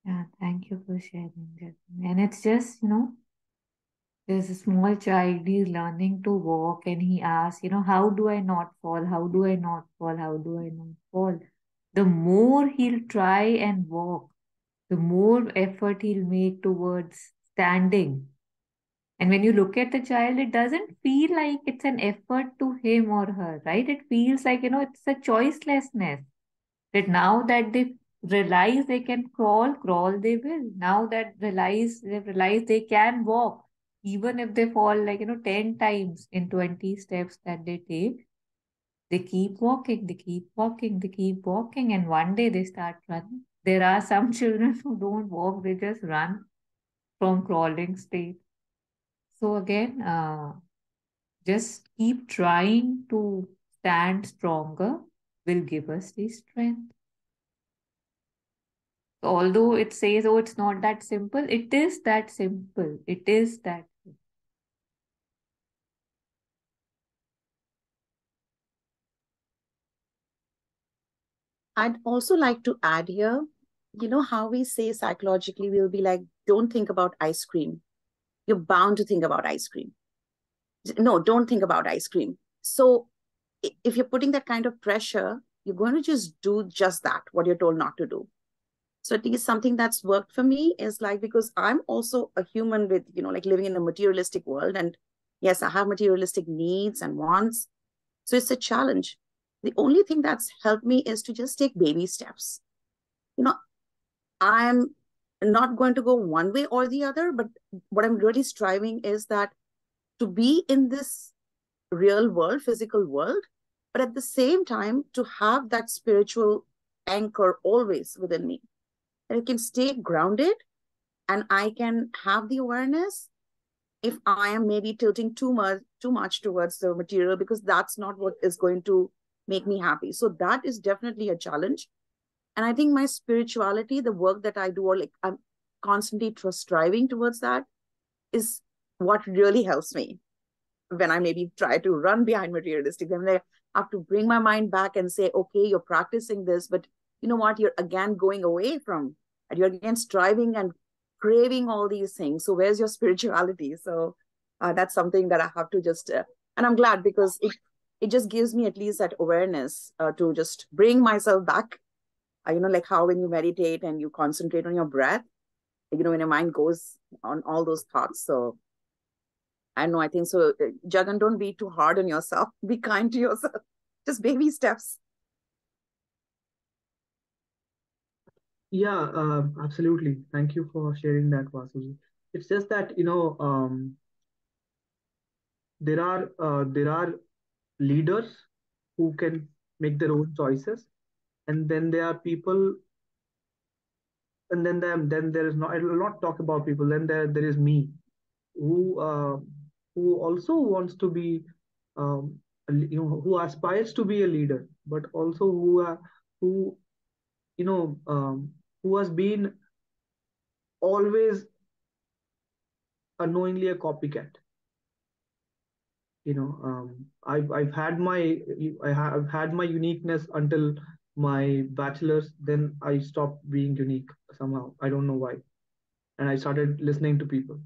Yeah, thank you for sharing that. And it's just, there's a small child, he's learning to walk, and he asks, how do I not fall? How do I not fall? How do I not fall? The more he'll try and walk, the more effort he'll make towards standing. And when you look at the child, it doesn't feel like it's an effort to him or her, right? It feels like, it's a choicelessness. That now that they realize they can crawl they will. Now that they've realized they can walk, even if they fall like, 10 times in 20 steps that they take, they keep walking, they keep walking, they keep walking, and one day they start running. There are some children who don't walk, they just run from crawling state. So again, just keep trying to stand stronger will give us the strength. Although it says, oh, it's not that simple, it is that simple. It is that. I'd also like to add here, you know how we say psychologically, we'll be like, don't think about ice cream. You're bound to think about ice cream. No, don't think about ice cream. So if you're putting that kind of pressure, you're going to just do just that, what you're told not to do. So at least something that's worked for me is like, because I'm also a human with, you know, like living in a materialistic world. And yes, I have materialistic needs and wants. So it's a challenge. The only thing that's helped me is to just take baby steps. You know, I'm not going to go one way or the other, but what I'm really striving is that to be in this real world, physical world, but at the same time to have that spiritual anchor always within me. That I can stay grounded and I can have the awareness if I am maybe tilting too much towards the material, because that's not what is going to make me happy. So that is definitely a challenge. And I think my spirituality, the work that I do, or like I'm constantly striving towards that, is what really helps me when I maybe try to run behind materialistic. Then I have to bring my mind back and say, okay, you're practicing this, but you know what? You're again going away from, and you're again striving and craving all these things. So where's your spirituality? So that's something that I have to just, and I'm glad because it just gives me at least that awareness to just bring myself back. You know, like how when you meditate and you concentrate on your breath, you know, when your mind goes on all those thoughts. So I know, I think so. Jagan, don't be too hard on yourself. Be kind to yourself. Just baby steps. Yeah, absolutely. Thank you for sharing that, Vasuji. It's just that, there are leaders who can make their own choices, and then there are people, and then there is not. I will not talk about people. Then there is me, who uh, who also wants to be, who aspires to be a leader, but also who you know who has been always unknowingly a copycat. I've had my I've had my uniqueness until my bachelor's. Then I stopped being unique somehow. I don't know why, and I started listening to people.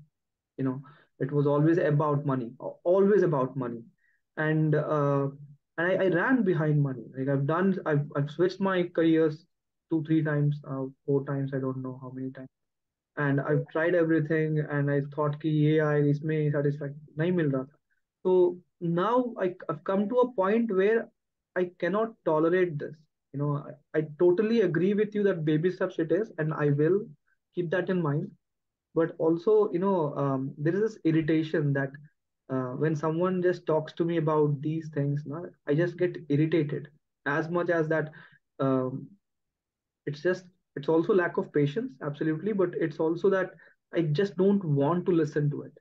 You know, it was always about money, always about money, and I ran behind money. Like I've switched my careers 2 3 times, 4 times. I don't know how many times, and I've tried everything, and I thought कि ये आए इसमें satisfaction नहीं मिल रहा था. So now I've come to a point where I cannot tolerate this. I totally agree with you that baby steps it is, and I will keep that in mind. But also, there is this irritation that when someone just talks to me about these things, no, I just get irritated as much as that. Um, it's just it's also lack of patience, absolutely, but it's also that I just don't want to listen to it.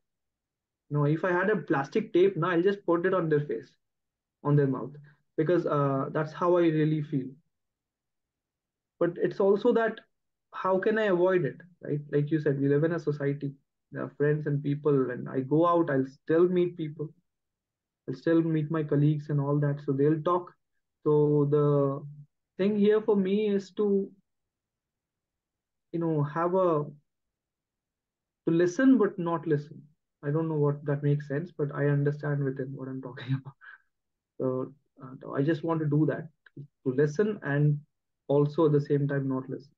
If I had a plastic tape now, I'll just put it on their face, on their mouth, because that's how I really feel. But it's also that, how can I avoid it, right? Like you said, we live in a society, there are friends and people, and I go out, I'll still meet people, I'll still meet my colleagues and all that, so they'll talk. So the thing here for me is to have a to listen but not listen. I don't know what that makes sense, but I understand within what I'm talking about. So I just want to do that, to listen and also at the same time not listen.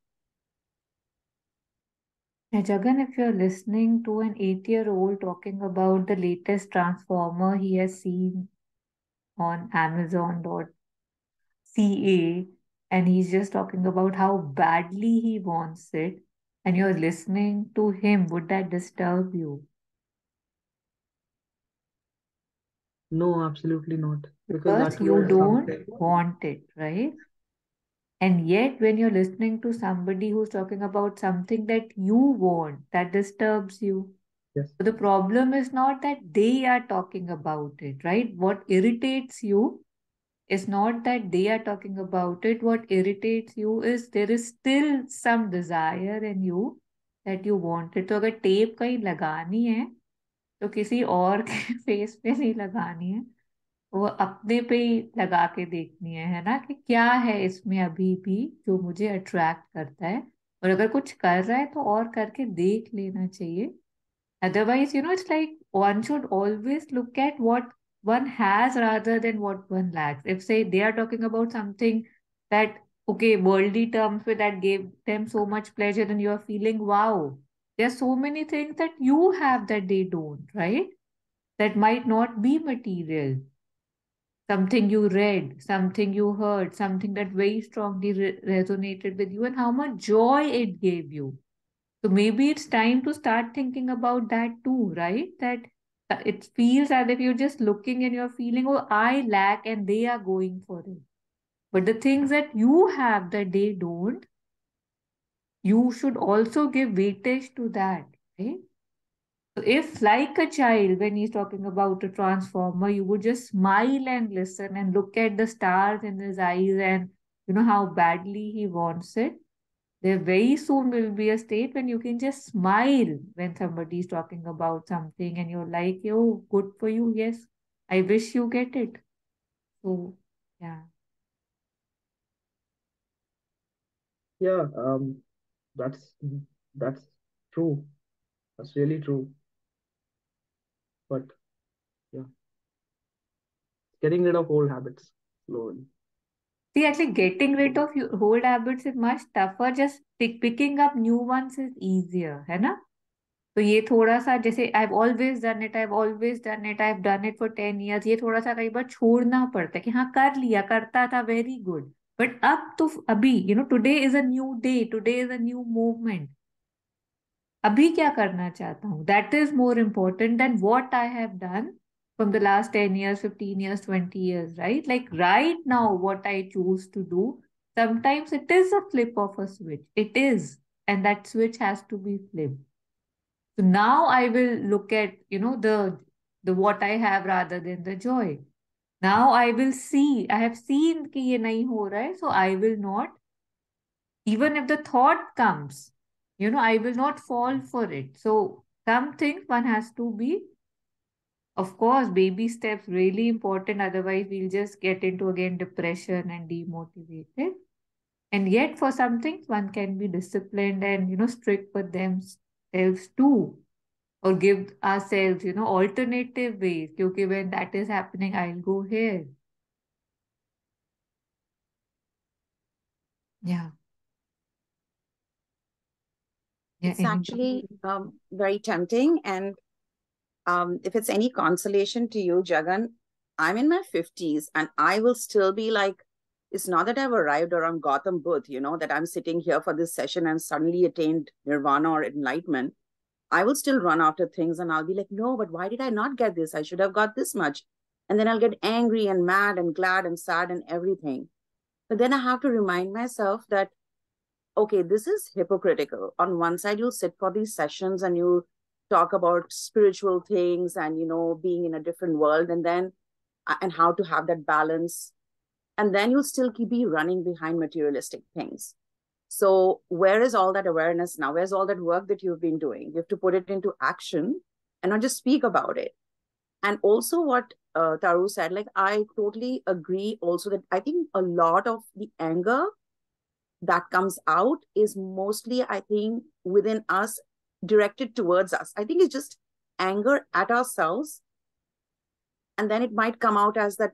Now, Jagan, if you're listening to an 8-year-old talking about the latest transformer he has seen on Amazon.ca, and he's just talking about how badly he wants it, and you're listening to him, would that disturb you? No, absolutely not. Because Because that you was don't something. want it, right? And yet, when you're listening to somebody who's talking about something that you want, that disturbs you. Yes. So the problem is not that they are talking about it, right? What irritates you is not that they are talking about it. What irritates you is there is still some desire in you that you want it. तो अगर tape कहीं लगानी है तो किसी और के face पे नहीं लगानी है, वो अपने पे ही लगा के देखनी है ना, कि क्या है इसमें अभी भी जो मुझे अट्रैक्ट करता है, और अगर कुछ कर रहा है तो और करके देख लेना चाहिए. Otherwise, it's like one should always look at what one has rather than what one lacks. If, say, they are talking about something that, okay, worldly terms with that gave them so much pleasure, and you are feeling, wow, there are so many things that you have that they don't, right? That might not be material. Something you read, something you heard, something that very strongly resonated with you, and how much joy it gave you. So maybe it's time to start thinking about that too, right? That it feels as if you're just looking and you're feeling, oh, I lack, and they are going for it. But the things that you have that they don't, you should also give weightage to that, right? So if, like a child, when he's talking about a transformer, you would just smile and listen and look at the stars in his eyes, and how badly he wants it. There very soon will be a state when you can just smile when somebody is talking about something and you're like, oh, good for you. Yes, I wish you get it. So, yeah. Yeah, that's that's true. That's really true. But yeah, getting rid of old habits slowly. See, actually, getting rid of your old habits is much tougher. Just picking up new ones is easier, है ना? तो ये थोड़ा सा जैसे I've always done it, I've always done it, I've done it for 10 years, ये थोड़ा सा कई बार छोड़ना पड़ता है कि हाँ कर लिया, करता था, वेरी गुड. बट अब तो अभी today is a new day, today is a new movement. अभी क्या करना चाहता हूँ, that is more important then what I have done from the last 10 years, 15 years, 20 years, right? Like right now, what I choose to do, sometimes it is a flip of a switch. It is. And that switch has to be flipped. So now I will look at, the what I have rather than the joy. Now I will see, I have seen कि ये नहीं हो रहा है, so I will not, even if the thought comes, I will not fall for it. So some things one has to be, of course, baby steps really important. Otherwise, we'll just get into again depression and demotivated. And yet, for some things, one can be disciplined and strict with themselves too, or give ourselves alternative ways. Because when that is happening, I'll go here. Yeah. Yeah. It's actually very tempting. And if it's any consolation to you, Jagan, I'm in my 50s and I will still be like, it's not that I've arrived around Gautam Buddha, that I'm sitting here for this session and suddenly attained nirvana or enlightenment. I will still run after things and I'll be like, no, but why did I not get this? I should have got this much. And then I'll get angry and mad and glad and sad and everything. But then I have to remind myself that, okay, this is hypocritical. On one side, you'll sit for these sessions and you talk about spiritual things and, being in a different world, and how to have that balance. And then you'll still be running behind materialistic things. So where is all that awareness now? Where's all that work that you've been doing? You have to put it into action and not just speak about it. And also what Taru said, like, I totally agree also that I think a lot of the anger that comes out is mostly, I think, within us, directed towards us. I think it's just anger at ourselves. And then it might come out as that,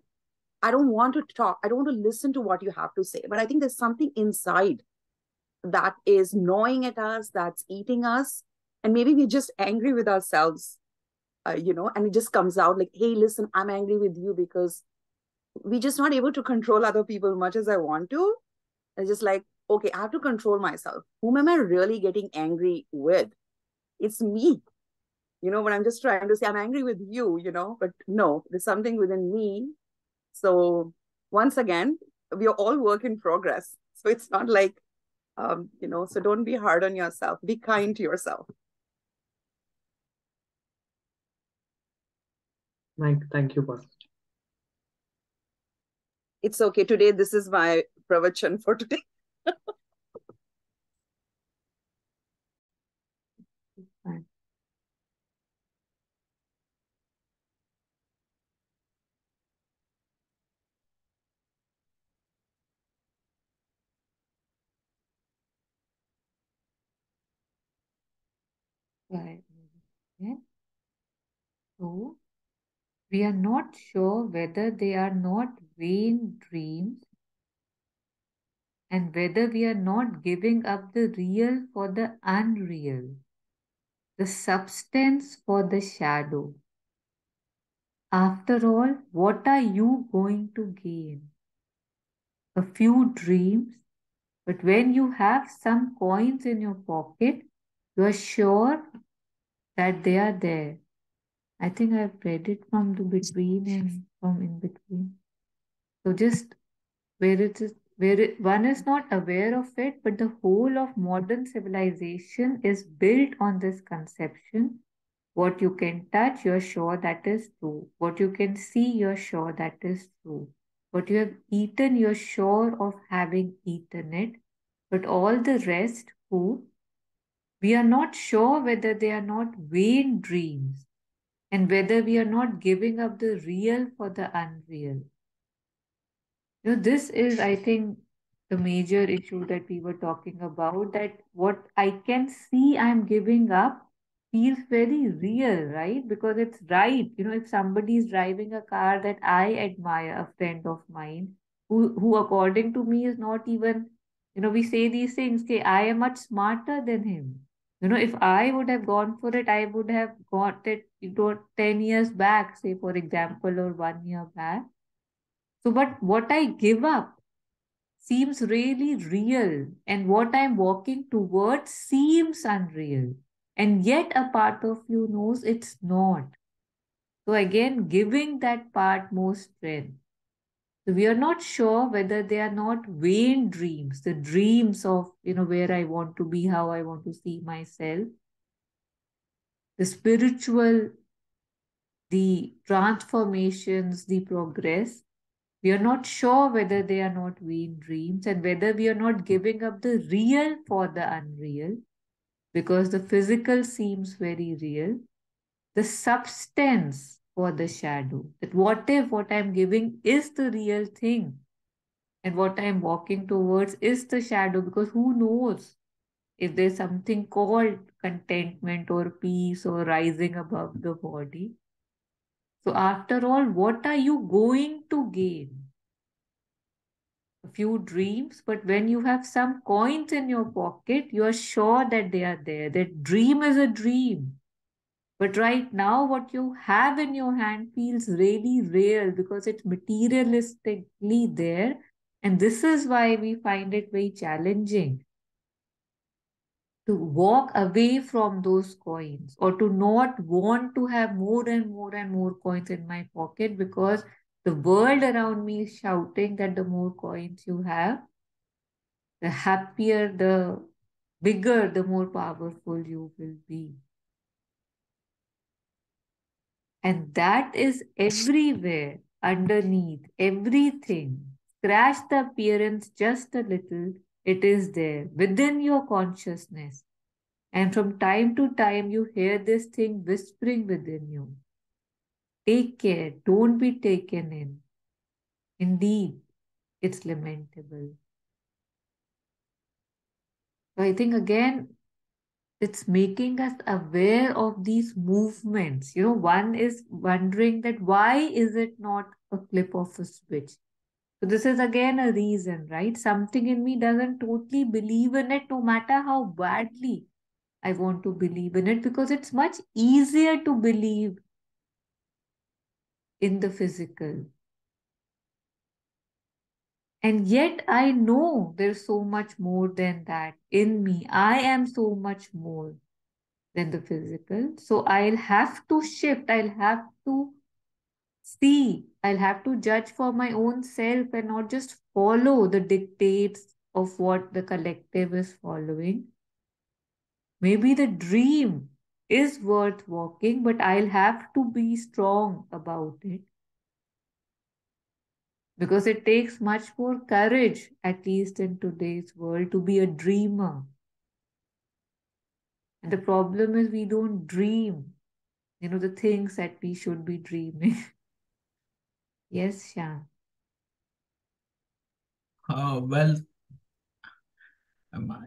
I don't want to talk. I don't want to listen to what you have to say. But I think there's something inside that is gnawing at us, that's eating us. And maybe we're just angry with ourselves, and it just comes out like, hey, listen, I'm angry with you because we're just not able to control other people much as I want to. It's just like, okay, I have to control myself. Whom am I really getting angry with? It's me. But I'm just trying to say I'm angry with you, but no, there's something within me. So once again, we are all work in progress. So it's not like, so don't be hard on yourself. Be kind to yourself. Thank you, Pastor. It's okay. Today, this is my pravachan for today. Fine. Right. Yeah. So we are not sure whether they are not vain dreams and whether we are not giving up the real for the unreal, the substance for the shadow. After all, what are you going to gain? A few dreams, but when you have some coins in your pocket, you are sure that they are there. I think I've read it from the between and from in between. So just where it is, one is not aware of it, but the whole of modern civilization is built on this conception. What you can touch, you're sure that is true. What you can see, you're sure that is true. What you have eaten, you're sure of having eaten it. But all the rest, who we are not sure whether they are not vain dreams and whether we are not giving up the real for the unreal. This is, I think, the major issue that we were talking about, that what I can see I'm giving up feels very real, right? Because it's right. If somebody is driving a car that I admire, a friend of mine, who according to me is not even, we say these things, okay, I am much smarter than him. If I would have gone for it, I would have got it, 10 years back, say, for example, or 1 year back. So, but what I give up seems really real, and what I'm walking towards seems unreal. And yet, a part of you knows it's not. So, again, giving that part more strength. So, we are not sure whether they are not vain dreams, the dreams of, where I want to be, how I want to see myself, the spiritual, the transformations, the progress. We are not sure whether they are not vain dreams and whether we are not giving up the real for the unreal, because the physical seems very real, the substance for the shadow. That what if what I'm giving is the real thing and what I'm walking towards is the shadow, because who knows if there's something called contentment or peace or rising above the body. So, after all, what are you going to gain? A few dreams, but when you have some coins in your pocket, you are sure that they are there. That dream is a dream. But right now, what you have in your hand feels really real because it's materialistically there. And this is why we find it very challenging to walk away from those coins, or to not want to have more and more and more coins in my pocket, because the world around me is shouting that the more coins you have, the happier, the bigger, the more powerful you will be. And that is everywhere, underneath everything. Scratch the appearance just a little, it is there within your consciousness. And from time to time, you hear this thing whispering within you. Take care, don't be taken in. Indeed, it's lamentable. So I think again, it's making us aware of these movements. One is wondering that why is it not a flip of a switch? So this is again a reason, right? Something in me doesn't totally believe in it, no matter how badly I want to believe in it, because it's much easier to believe in the physical. And yet I know there's so much more than that in me. I am so much more than the physical. So I'll have to shift, I'll have to see, I'll have to judge for my own self and not just follow the dictates of what the collective is following. Maybe the dream is worth walking, but I'll have to be strong about it. Because it takes much more courage, at least in today's world, to be a dreamer. And the problem is we don't dream, the things that we should be dreaming. Yes, Shyam. Well,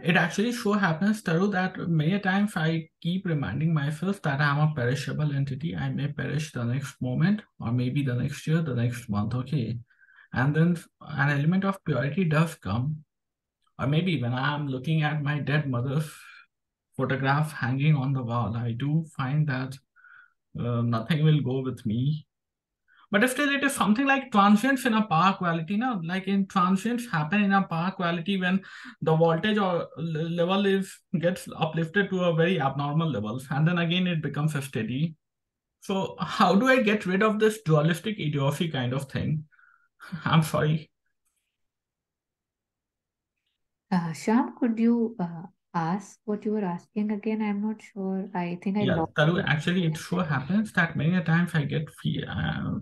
it actually so happens, Taru, that many times I keep reminding myself that I'm a perishable entity. I may perish the next moment, or maybe the next year, the next month, okay? And then an element of purity does come. Or maybe when I'm looking at my dead mother's photograph hanging on the wall, I do find that nothing will go with me. But still, it is something like transients in a power quality. Now, like in transients happen in a power quality when the voltage or level gets uplifted to a very abnormal levels, and then again it becomes steady. So, how do I get rid of this dualistic idiocy kind of thing? I'm sorry. Shyam, could you ask what you were asking again? I'm not sure. I think I Yeah, lost Taru, it. actually, it so happens that many a times I get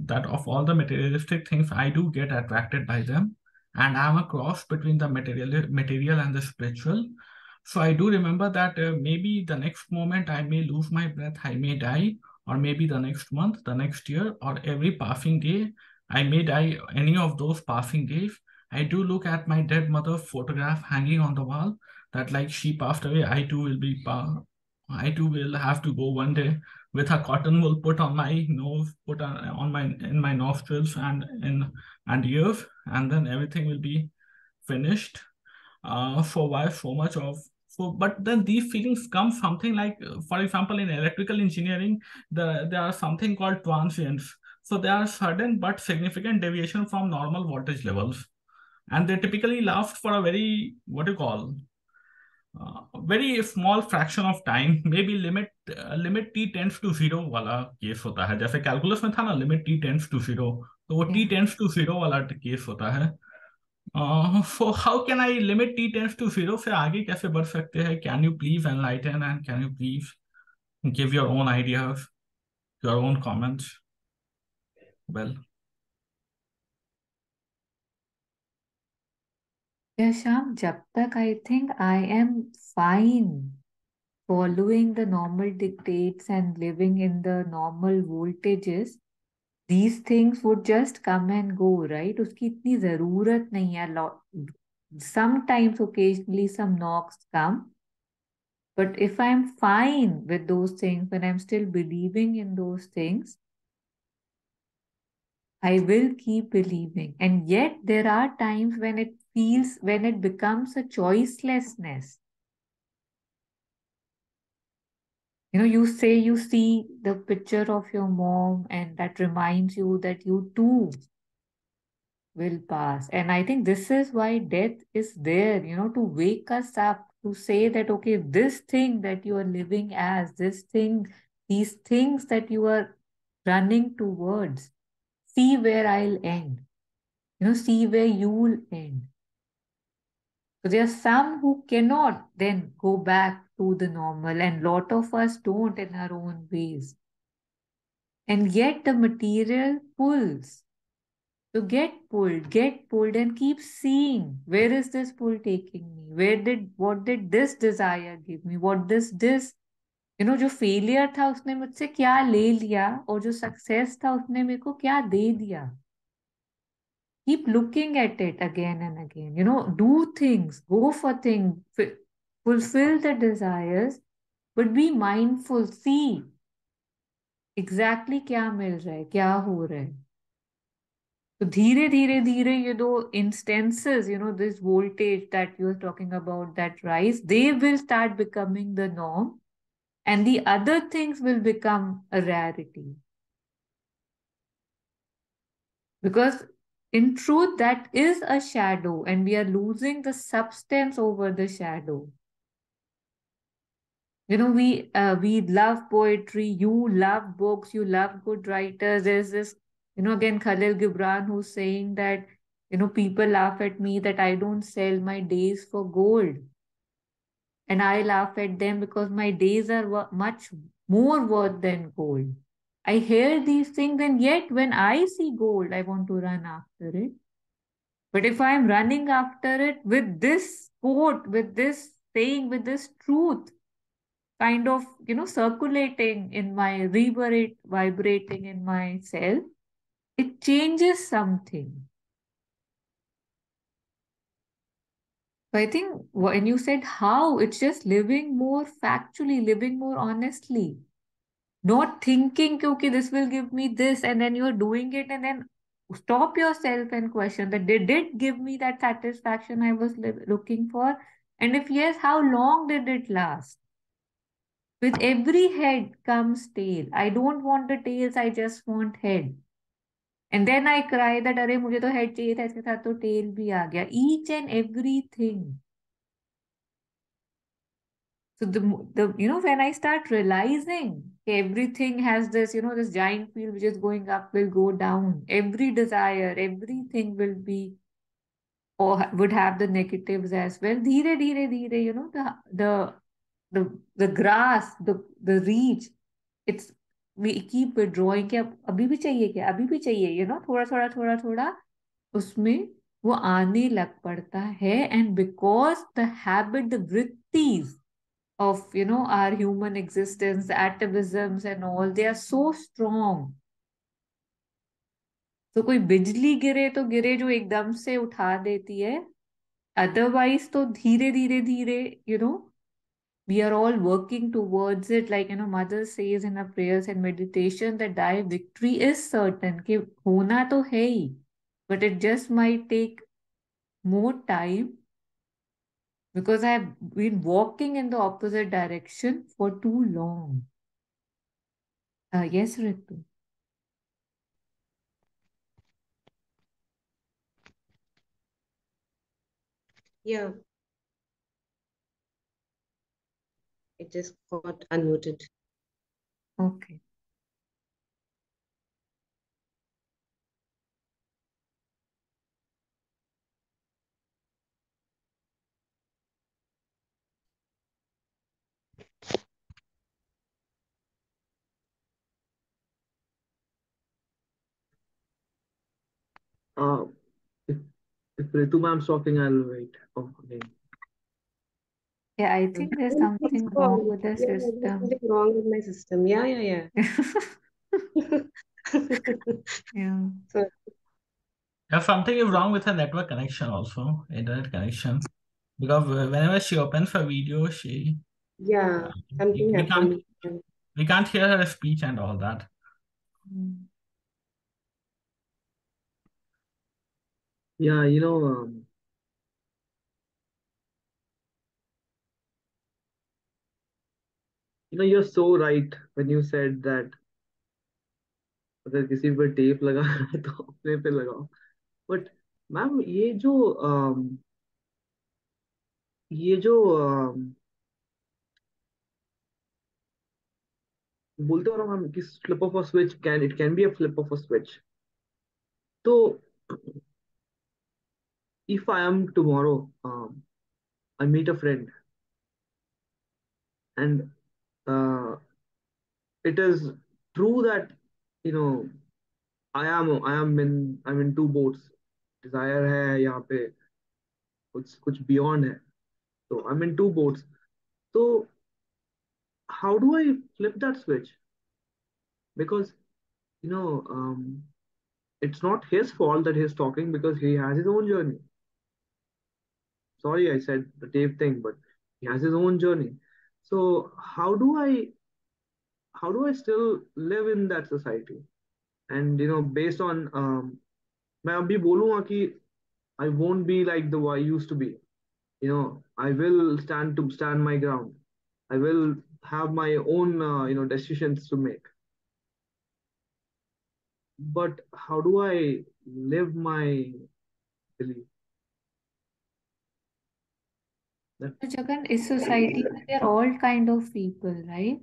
that of all the materialistic things, I do get attracted by them, and I'm a cross between the material and the spiritual. So I do remember that maybe the next moment I may lose my breath, I may die, or maybe the next month, the next year, or every passing day, I may die. Any of those passing days, I do look at my dead mother's photograph hanging on the wall. That like she passed away, I too will have to go one day with a cotton wool put on my nose, put on my in my nostrils and ears, and then everything will be finished. For why so much of but then these feelings come something like, for example, in electrical engineering, there are something called transients. So they are sudden but significant deviation from normal voltage levels, and they typically last for a very what do you call very small fraction of time, maybe limit t tends to zero वाला case होता है, जैसे calculus में था ना limit t tends to zero, तो वो t Yeah. tends to zero वाला केस होता है. So how can I limit t tends to zero से आगे कैसे बढ़ सकते हैं? Can you please enlighten and can you please give your own ideas, your own comments? Well, Yeah, Shyam, jab tak I think I am fine following the normal dictates and living in the normal voltages, these things would just come and go, right? उसकी इतनी जरूरत नहीं है. Sometimes, occasionally, some knocks come. But if I'm fine with those things, when I'm still believing in those things, I will keep believing. And yet, there are times when it becomes a choicelessness. You say you see the picture of your mom, and that reminds you that you too will pass. And I think this is why death is there, to wake us up, to say that, okay, this thing that you are living as, these things that you are running towards, see where I'll end, see where you'll end. So there are some who cannot then go back to the normal, and lot of us don't in our own ways. And yet the material pulls. So get pulled, and keep seeing where is this pull taking me? What did this desire give me? What this जो failure था उसने मुझसे क्या ले लिया, और जो success था उसने मेरे को क्या दे दिया? Keep looking at it again and again. Do things, go for things, fulfill the desires, but be mindful. See exactly क्या मिल रहा है, क्या हो रहा है. So धीरे धीरे धीरे ये दो instances, this voltage that you're talking about, that rise, they will start becoming the norm, and the other things will become a rarity. Because in truth, that is a shadow, and we are losing the substance over the shadow. We love poetry. You love books. You love good writers. There's this, again, Khalil Gibran, who's saying that, People laugh at me that I don't sell my days for gold. And I laugh at them because my days are much more worth than gold. I hear these things, and yet when I see gold, I want to run after it. But if I'm running after it with this quote, with this saying, with this truth, kind of, circulating in my vibrating in myself, it changes something. So I think when you said how, it's just living more factually, living more honestly, not thinking, okay, this will give me this, and then you're doing it, and then stop yourself and question that did it give me that satisfaction I was looking for? And if yes, how long did it last? With every head comes tail. I don't want the tails, I just want head. And then I cry that अरे मुझे तो head चाहिए था, इसके साथ तो tail भी आ गया. Each and everything. So when I start realizing everything has this, this giant wheel which is going up will go down. Every desire, everything will be or would have the negatives as well. Dheere, dheere, dheere, the grass, the reach, it's we keep withdrawing कि अब अभी भी चाहिए क्या, अभी भी चाहिए, थोड़ा थोड़ा थोड़ा थोड़ा उसमें वो आने लग पड़ता है. And because the habit, the vrittis of our human existence, the atavisms and all, they are so strong. तो कोई बिजली गिरे तो गिरे जो एकदम से उठा देती है, अदरवाइज तो धीरे धीरे धीरे we are all working towards it. Like mother says in her prayers and meditation that thy victory is certain, कि होना तो है ही, but it just might take more time because I have been walking in the opposite direction for too long. Yes, Ritu. Yeah, it just got unmuted. Okay. Uh, if if Ritu ma'am's talking, I'll wait. Oh, again. Yeah, I I think there's don't think something wrong so. with the Yeah, there's system. something wrong with my system. Yeah, yeah, yeah. Yeah. So, Yeah, something is wrong with her network connection also, internet connection. Because whenever she opens her video, yeah, uh, something we can't happened. we can't hear her speech and all that. Mm. Yeah, you're so right when you said that अगर किसी पे tape लगा है तो अपने पे लगाओ. But ma'am ये जो बोलते हो ना मैम कि flip of a switch can be a flip of a switch. तो if I am tomorrow, I meet a friend and uh, it is true that you know I'm in two boats. Desire है यहाँ पे कुछ कुछ beyond है. So I'm in two boats. So how do I flip that switch? Because you know it's not his fault that he's talking because he has his own journey. Sorry, I said the tape thing, but he has his own journey. So how do I still live in that society? And based on मैं अभी बोलूंगा कि I won't be like the way I used to be. I will stand my ground. I will have my own decisions to make. But how do I live my belief? That, So Jagan, is society, there are all kind of people, right?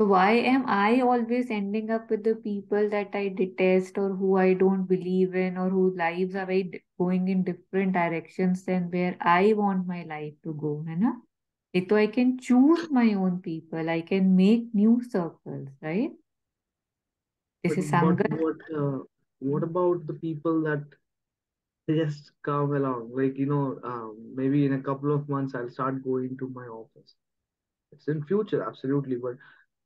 So why am I always ending up with the people that I detest or who I don't believe in or whose lives are going in different directions than where I want my life to go, है ना? एक तो I can choose my own people, I can make new circles, right? This is But Sangat. what about the people that they just come along? Like, maybe in a couple of months I'll start going to my office. It's in future, absolutely. But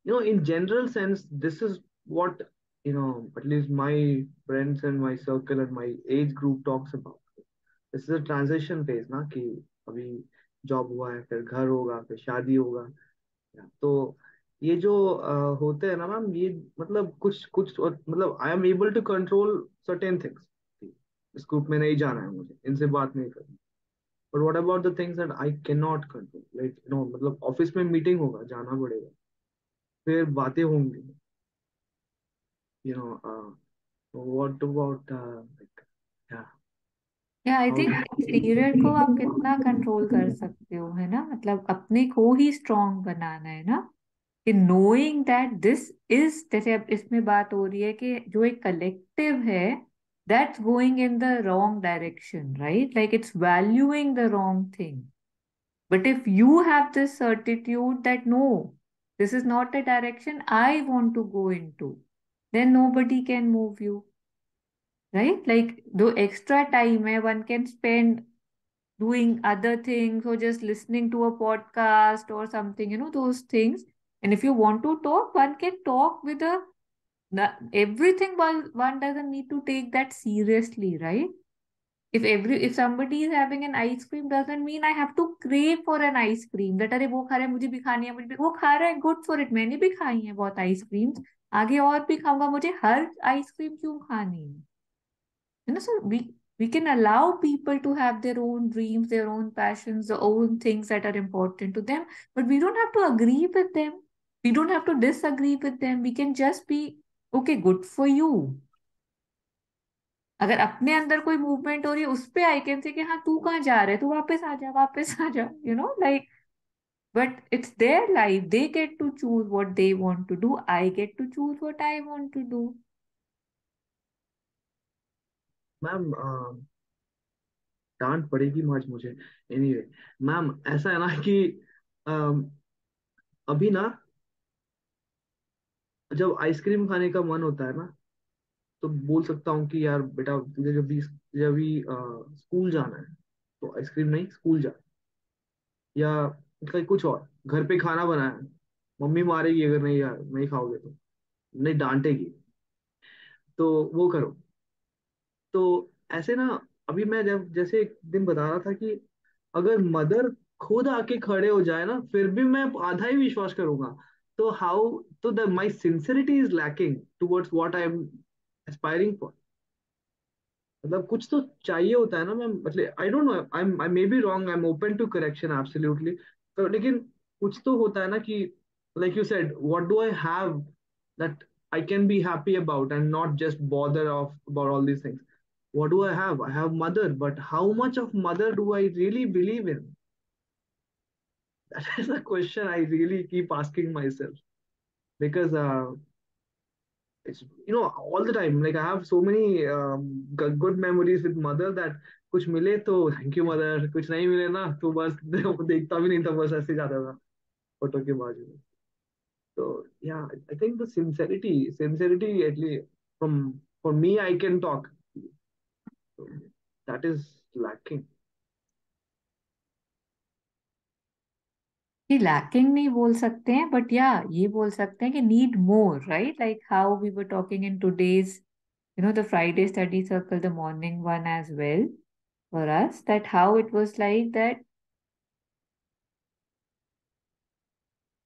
in general sense, this is what at least my friends and my circle and my age group talks about. This is a transition phase ना कि अभी job हुआ है फिर घर होगा फिर शादी होगा तो ये जो होते हैं ना मैम ये मतलब कुछ कुछ मतलब I am able to control certain things इस ग्रुप में नहीं जाना है मुझे इनसे बात नहीं करनी but what about the things that I cannot control कंट्रोल लाइक मतलब ऑफिस में मीटिंग होगा जाना पड़ेगा फिर बातें होंगी व्हाट अबाउट लाइक या आई हाउ थिंक एक्सटीरियर को आप कितना कंट्रोल कर सकते हो, है ना? मतलब अपने को ही स्ट्रांग बनाना है ना, कि नोइंग दैट दिस इज, जैसे अब इसमें बात हो रही है कि जो एक कलेक्टिव है that's going in the wrong direction, right? Like it's valuing the wrong thing. But if you have this certitude that no, this is not the direction I want to go into, then nobody can move you, right? Like the extra time one can spend doing other things or just listening to a podcast or something, those things. And if you want to talk, one can talk with everything, one doesn't need to take that seriously, right? If somebody is having an ice cream doesn't mean I have to crave for an ice cream, that अरे वो खा रहा है मुझे भी खानी है, मुझे भी वो खा रहा है, गुड फॉर इट, मैंने भी खाई है बहुत आइसक्रीम्स, आगे और भी खाऊंगा, मुझे हर आइसक्रीम क्यों खानी है ना? So we can allow people to have their own dreams, their own passions, their own things that are important to them, but we don't have to agree with them, we don't have to disagree with them, we can just be okay, good for you. अगर अपने अंदर कोई movement हो रही है उस पे I can say कि हाँ तू कहाँ जा रहा है, तू वापस आ जा, वापस आ जा, like. But it's their life, they get to choose what they want to do, I get to choose what I want to do. Ma'am डांट पड़ेगी आज मुझे एनीवे मैम ऐसा है ना कि अम, अभी ना जब आइसक्रीम खाने का मन होता है ना तो बोल सकता हूँ कि यार बेटा तुझे जब भी स्कूल जाना है तो आइसक्रीम नहीं स्कूल जा या कहीं कुछ और घर पे खाना बनाया है मम्मी मारेगी अगर नहीं यार नहीं खाओगे तो नहीं डांटेगी तो वो करो तो ऐसे ना अभी मैं जब जैसे एक दिन बता रहा था कि अगर मदर खुद आके खड़े हो जाए ना फिर भी मैं आधा ही विश्वास करूंगा तो हाउ तो the my sincerity is lacking towards what I am aspiring for मतलब कुछ तो चाहिए होता है ना मैं मतलब I don't know I may be wrong I am open to correction absolutely तो लेकिन कुछ तो होता है ना कि like you said what do I have that I can be happy about and not just bother of about all these things what do I have? I have mother, but how much of mother do I really believe in? That is a question I really keep asking myself because it's all the time. Like I have so many good memories with mother that कुछ मिले तो thank you mother कुछ नहीं मिले ना तो बस देखता भी नहीं था बस ऐसे जाता था फोटो के बाजू में तो yeah I think the sincerity at least from for me I can talk so that is lacking. कि लैकिंग नहीं बोल सकते हैं, बट या ये बोल सकते हैं कि need more, right? Like how we were talking in today's, the Friday study circle, the morning one as well, for us, that how it was like that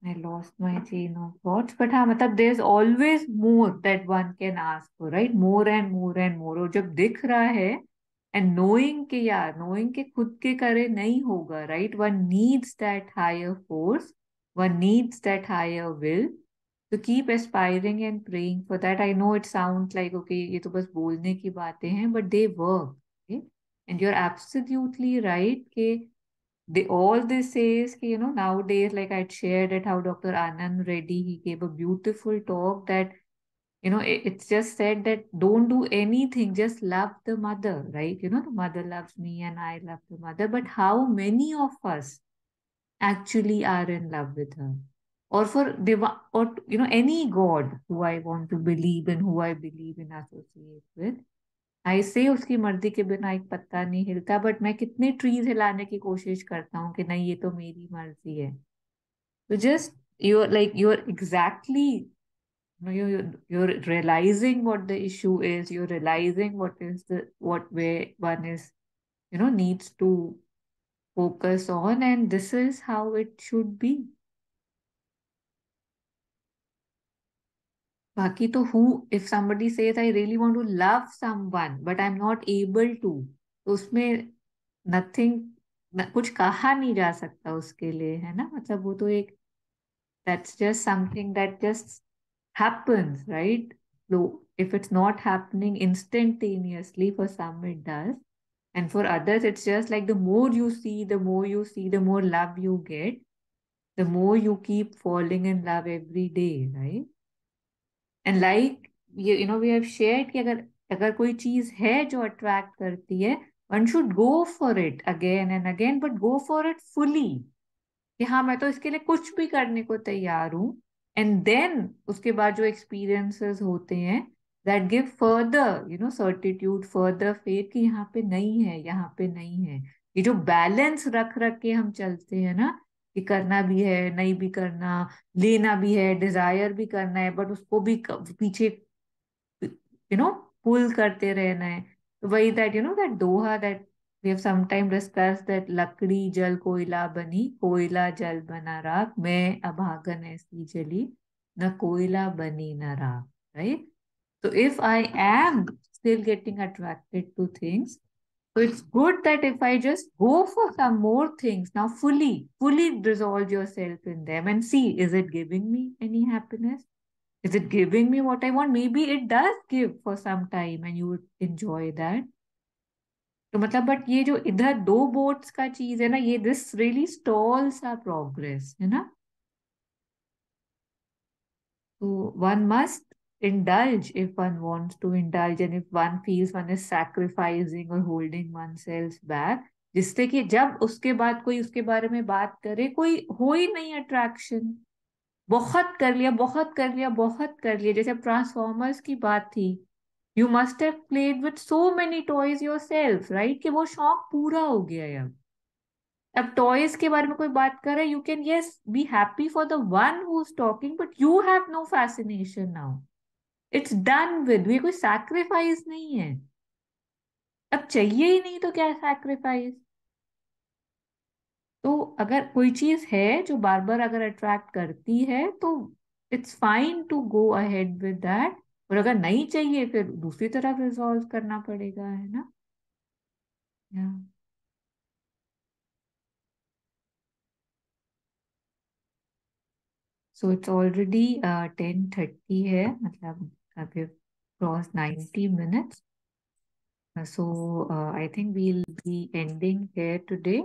I lost my chain of thoughts. But हाँ मतलब there's always more that one can ask for, right? More and more and more. और जब दिख रहा है and knowing कि यार knowing कि खुद के करे नहीं होगा, right? One needs that higher force. One needs that higher will to keep aspiring and praying for that. I know it sounds like okay ये तो बस बोलने की बातें हैं, but they work. Okay? And you're absolutely right कि all this says, nowadays, like I'd shared at how Dr. Anand Reddy, he gave a beautiful talk that, it's just said that don't do anything, just love the mother, right? The mother loves me and I love the mother. But how many of us actually are in love with her? Or for or any God who I want to believe in, who I believe in, associate with. I say उसकी मर्जी के बिना एक पत्ता नहीं हिलता, but मैं कितने ट्रीज हिलाने की कोशिश करता हूँ कि नहीं ये तो मेरी मर्जी है. तो just you're exactly you're realizing what the issue is, you're realizing what way one is needs to focus on, and this is how it should be. Baki to who, if somebody says I really want to love someone but I'm not able to, तो उसमें nothing कुछ कहा नहीं जा सकता उसके लिए, है ना? मतलब वो तो एक, that's just something that just happens, right? So if it's not happening instantaneously, for some it does. And for others, it's just like the more you see, the more you see, the more love you get, the more you keep falling in love every day, right? And like, we have shared कि अगर कोई चीज है जो attract करती है, one should go for it again and again, but go for it fully. कि हाँ मैं तो इसके लिए कुछ भी करने को तैयार हूँ. एंड देन उसके बाद जो एक्सपीरियंसेस होते हैं that give further certitude, further faith कि यहाँ पे नहीं है, यहाँ पे नहीं है. ये जो बैलेंस रख रख के हम चलते हैं ना, कि करना भी है, नहीं भी करना, लेना भी है, डिजायर भी करना है, बट उसको भी पीछे पुल करते रहना है. तो वही that Doha that we have sometimes discussed that लकड़ी जल कोयला बनी, कोयला जल बना राख, मैं अभागन ऐसी जली, न कोयला बनी न राख, right? So if I am still getting attracted to things, so it's good that if I just go for some more things now, fully dissolve yourself in them and see, is it giving me any happiness? Is it giving me what I want? Maybe it does give for some time and you would enjoy that. तो मतलब but ये जो इधर दो boats का चीज है ना, ये this really stalls our progress, है ना? तो one must indulge if one wants to indulge, and if one feels one is sacrificing or holding oneself back, जिससे कि जब उसके बाद कोई उसके बारे में बात करे, कोई हो ही नहीं अट्रैक्शन. बहुत कर लिया, बहुत कर लिया, बहुत कर लिया. जैसे ट्रांसफॉर्मर्स की बात थी, you must have played with so many toys yourself, right? कि वो शौक पूरा हो गया है. अब टॉयज के बारे में कोई बात कर रहा है, you can yes be happy for the one who is talking, but you have no fascination now. It's done with. ये कोई सैक्रिफाइस नहीं है. अब चाहिए ही नहीं तो क्या सैक्रिफाइस? तो अगर कोई चीज है जो बार बार अगर अट्रैक्ट करती है, तो it's fine to go ahead with that. और अगर नहीं चाहिए, फिर दूसरी तरफ रिजॉल्व करना पड़ेगा, है ना? या सो इट्स ऑलरेडी 10:30 है, मतलब अभी cross 90 minutes. So I think we'll be ending here today.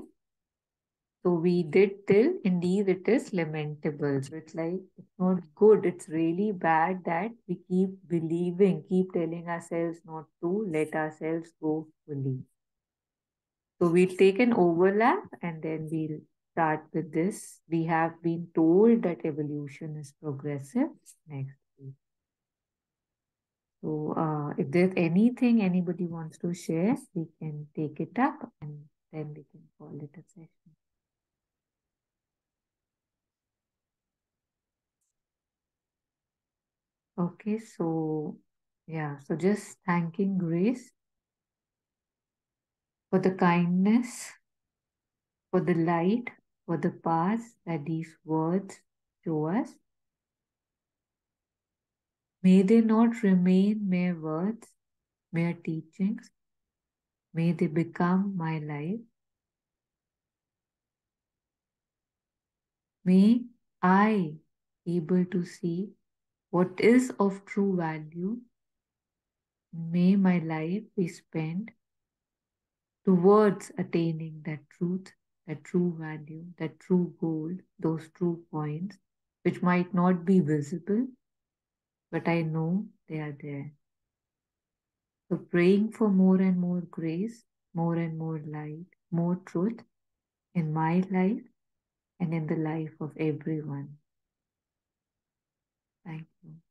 So we did till indeed it is lamentable. So it's like, it's not good. It's really bad that we keep believing, keep telling ourselves not to let ourselves go fully. So we'll take an overlap and then we'll start with this. We have been told that evolution is progressive next week. So if there's anything anybody wants to share, we can take it up and then we can call it a session. Okay, so yeah, so just thanking Grace for the kindness, for the light, for the path that these words show us. May they not remain mere words, mere teachings. May they become my life. May I be able to see what is of true value. May my life be spent towards attaining that truth. that true value, that true goal, those true points, which might not be visible, but I know they are there. So praying for more and more grace, more and more light, more truth in my life and in the life of everyone. Thank you.